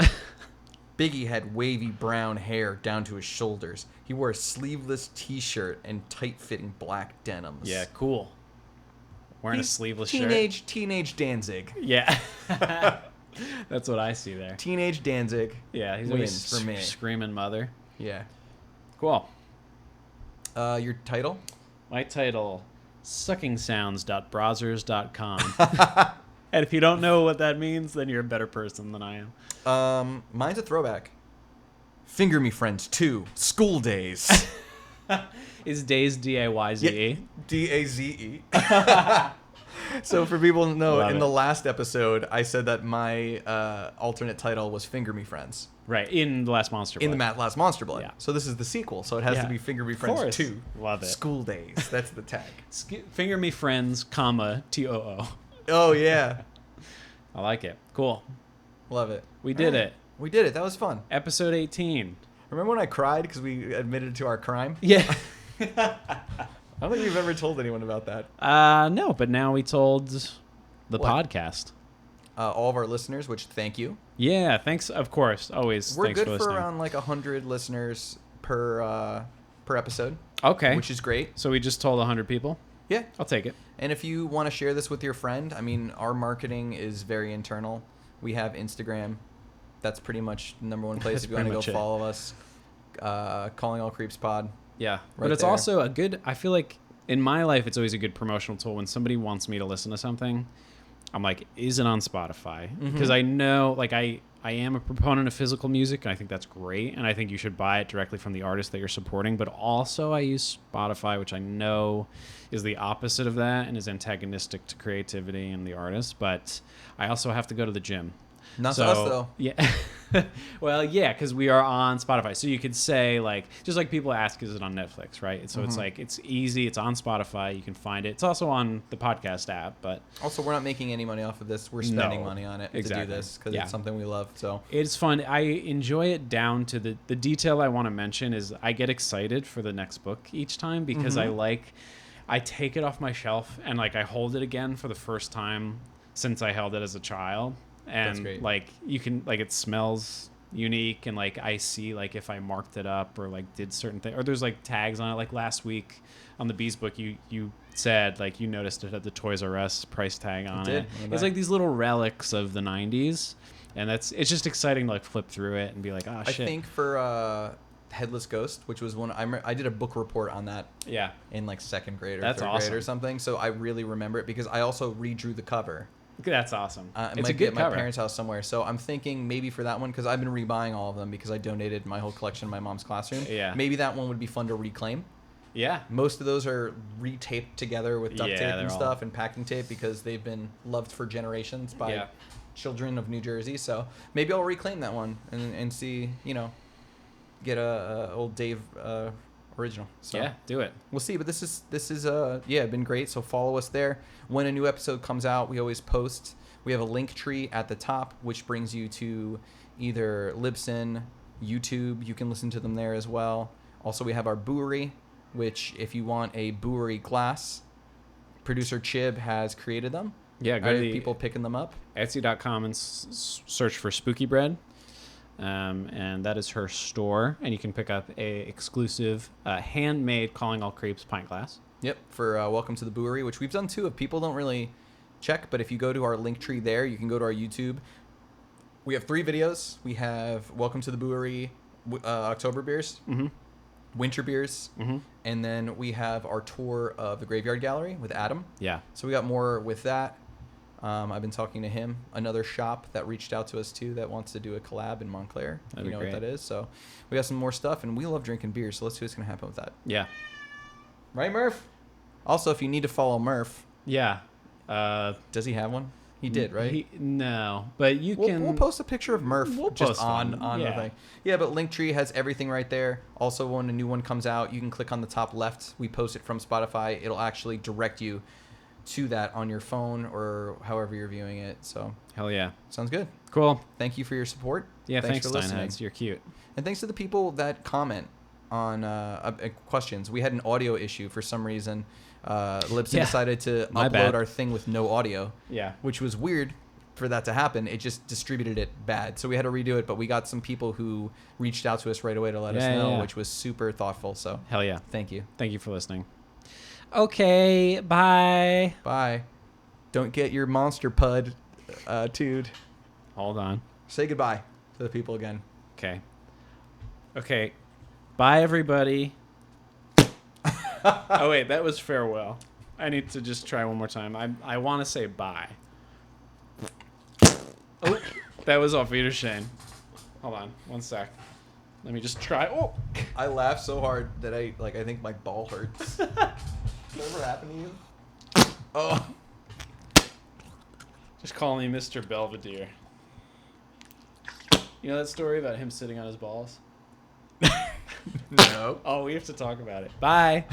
Biggie had wavy brown hair down to his shoulders. He wore a sleeveless t-shirt and tight-fitting black denims. Yeah, cool. Wearing a sleeveless shirt. shirt. Teenage Danzig. Yeah. That's what I see there. Teenage Danzig. Yeah, he's wins always for me. Screaming mother. Yeah. Cool. Your title? My title, suckingsounds.browsers.com. And if you don't know what that means, then you're a better person than I am. Mine's a throwback. Finger Me Friends 2, School Days. Is Days D-A-Y-Z-E? Yeah, D-A-Z-E. So for people to know, in the last episode, I said that my alternate title was Finger Me Friends. Right, in The Last Monster Blood. In the Last Monster Blood. Yeah. So this is the sequel, so it has to be Finger Me Friends 2. Love it. School Days. That's the tag. Finger Me Friends, comma, T-O-O. Oh, yeah. I like it. Cool. Love it. We did it. We did it. That was fun. Episode 18. Remember when I cried because we admitted to our crime? Yeah. I don't think we've ever told anyone about that. No, but now we told the What? Podcast. All of our listeners, which thank you. Yeah, thanks. Of course, always. We're thanks good for for listening. around like 100 listeners per episode. Okay. Which is great. So we just told 100 people? Yeah. I'll take it. And if you want to share this with your friend, I mean, our marketing is very internal. We have Instagram. That's pretty much the number one place That's if you want to go pretty much it. follow us. Calling All Creeps Pod. Yeah. Right But it's there. also a good, I feel like in my life, it's always a good promotional tool. When somebody wants me to listen to something, I'm like, is it on Spotify? Because I know, like, I am a proponent of physical music, and I think that's great, and I think you should buy it directly from the artist that you're supporting. But also I use Spotify, which I know is the opposite of that and is antagonistic to creativity and the artist. But I also have to go to the gym. Not to us, though. Yeah. Well, yeah, because we are on Spotify. So you could say, like, just like people ask, is it on Netflix, right? So it's like, it's easy. It's on Spotify. You can find it. It's also on the podcast app. But Also, we're not making any money off of this. We're spending No, money on it exactly. to do this because Yeah. it's something we love. So it's fun. I enjoy it down to the detail I want to mention is I get excited for the next book each time because I take it off my shelf and, like, I hold it again for the first time since I held it as a child. That's And great. like you can, like, it smells unique, and like I see, like, if I marked it up or like did certain things, or there's like tags on it. Like last week on the Bees book, you said, like, you noticed it had the Toys R Us price tag on it. It's like these little relics of the 90s, and it's just exciting to, like, flip through it and be like, oh shit. I think for Headless Ghost, which was one I did a book report on that. Yeah. In like second grade or That's third awesome. grade or something. So I really remember it because I also redrew the cover. That's awesome. It It's might a be good at my cover. parents' house somewhere. So I'm thinking maybe for that one, because I've been rebuying all of them because I donated my whole collection in my mom's classroom. Yeah. Maybe that one would be fun to reclaim. Yeah. Most of those are retaped together with duct Yeah, tape they're and all- stuff and packing tape because they've been loved for generations by Yeah. children of New Jersey. So maybe I'll reclaim that one and see, get a old Dave original. So Yeah, do it. we'll see. But this is been great. So follow us there. When a new episode comes out, we always post. We have a link tree at the top, which brings you to either Libsyn, YouTube. You can listen to them there as well. Also, we have our brewery, which if you want a brewery glass, producer Chib has created them. Yeah, I go have to the people picking them up. Etsy.com and search for Spooky Bread. And that is her store. And you can pick up a exclusive handmade Calling All Creeps pint glass. Yep, for Welcome to the Brewery, which we've done too. If people don't really check, but if you go to our link tree there, you can go to our YouTube. We have 3 videos. We have Welcome to the Brewery, October beers, winter beers, and then we have our tour of the Graveyard Gallery with Adam. Yeah. So we got more with that. I've been talking to him. Another shop that reached out to us too that wants to do a collab in Montclair. That'd you be know great. what that is. So we got some more stuff, and we love drinking beer. So let's see what's gonna happen with that. Yeah. Right, Murph? Also, if you need to follow Murph, Yeah. does he have one? He did, right? No, but you can. We'll post a picture of Murph We'll just post on one, the yeah. thing. Yeah, but Linktree has everything right there. Also, when a new one comes out, you can click on the top left. We post it from Spotify. It'll actually direct you to that on your phone or however you're viewing it. So Hell yeah. sounds good. Cool. Thank you for your support. Yeah, thanks for listening. Steinheads. You're cute. And thanks to the people that comment on questions. We had an audio issue for some reason. Libsyn Yeah. decided to My upload bad. our thing with no audio, Yeah. which was weird for that to happen. It just distributed it bad. So we had to redo it, but we got some people who reached out to us right away to let us Yeah, know, yeah. which was super thoughtful. So Hell yeah. thank you. Thank you for listening. Okay. Bye. Bye. Don't get your monster pud, dude. Hold on. Say goodbye to the people again. Okay. Okay. Bye, everybody. Oh, wait. That was farewell. I need to just try one more time. I want to say bye. Oh, that was auf Wiedersehen. Hold on. One sec. Let me just try. Oh. I laughed so hard that I think my ball hurts. Has that ever happened to you? Oh. Just call me Mr. Belvedere. You know that story about him sitting on his balls? No. Oh, we have to talk about it. Bye.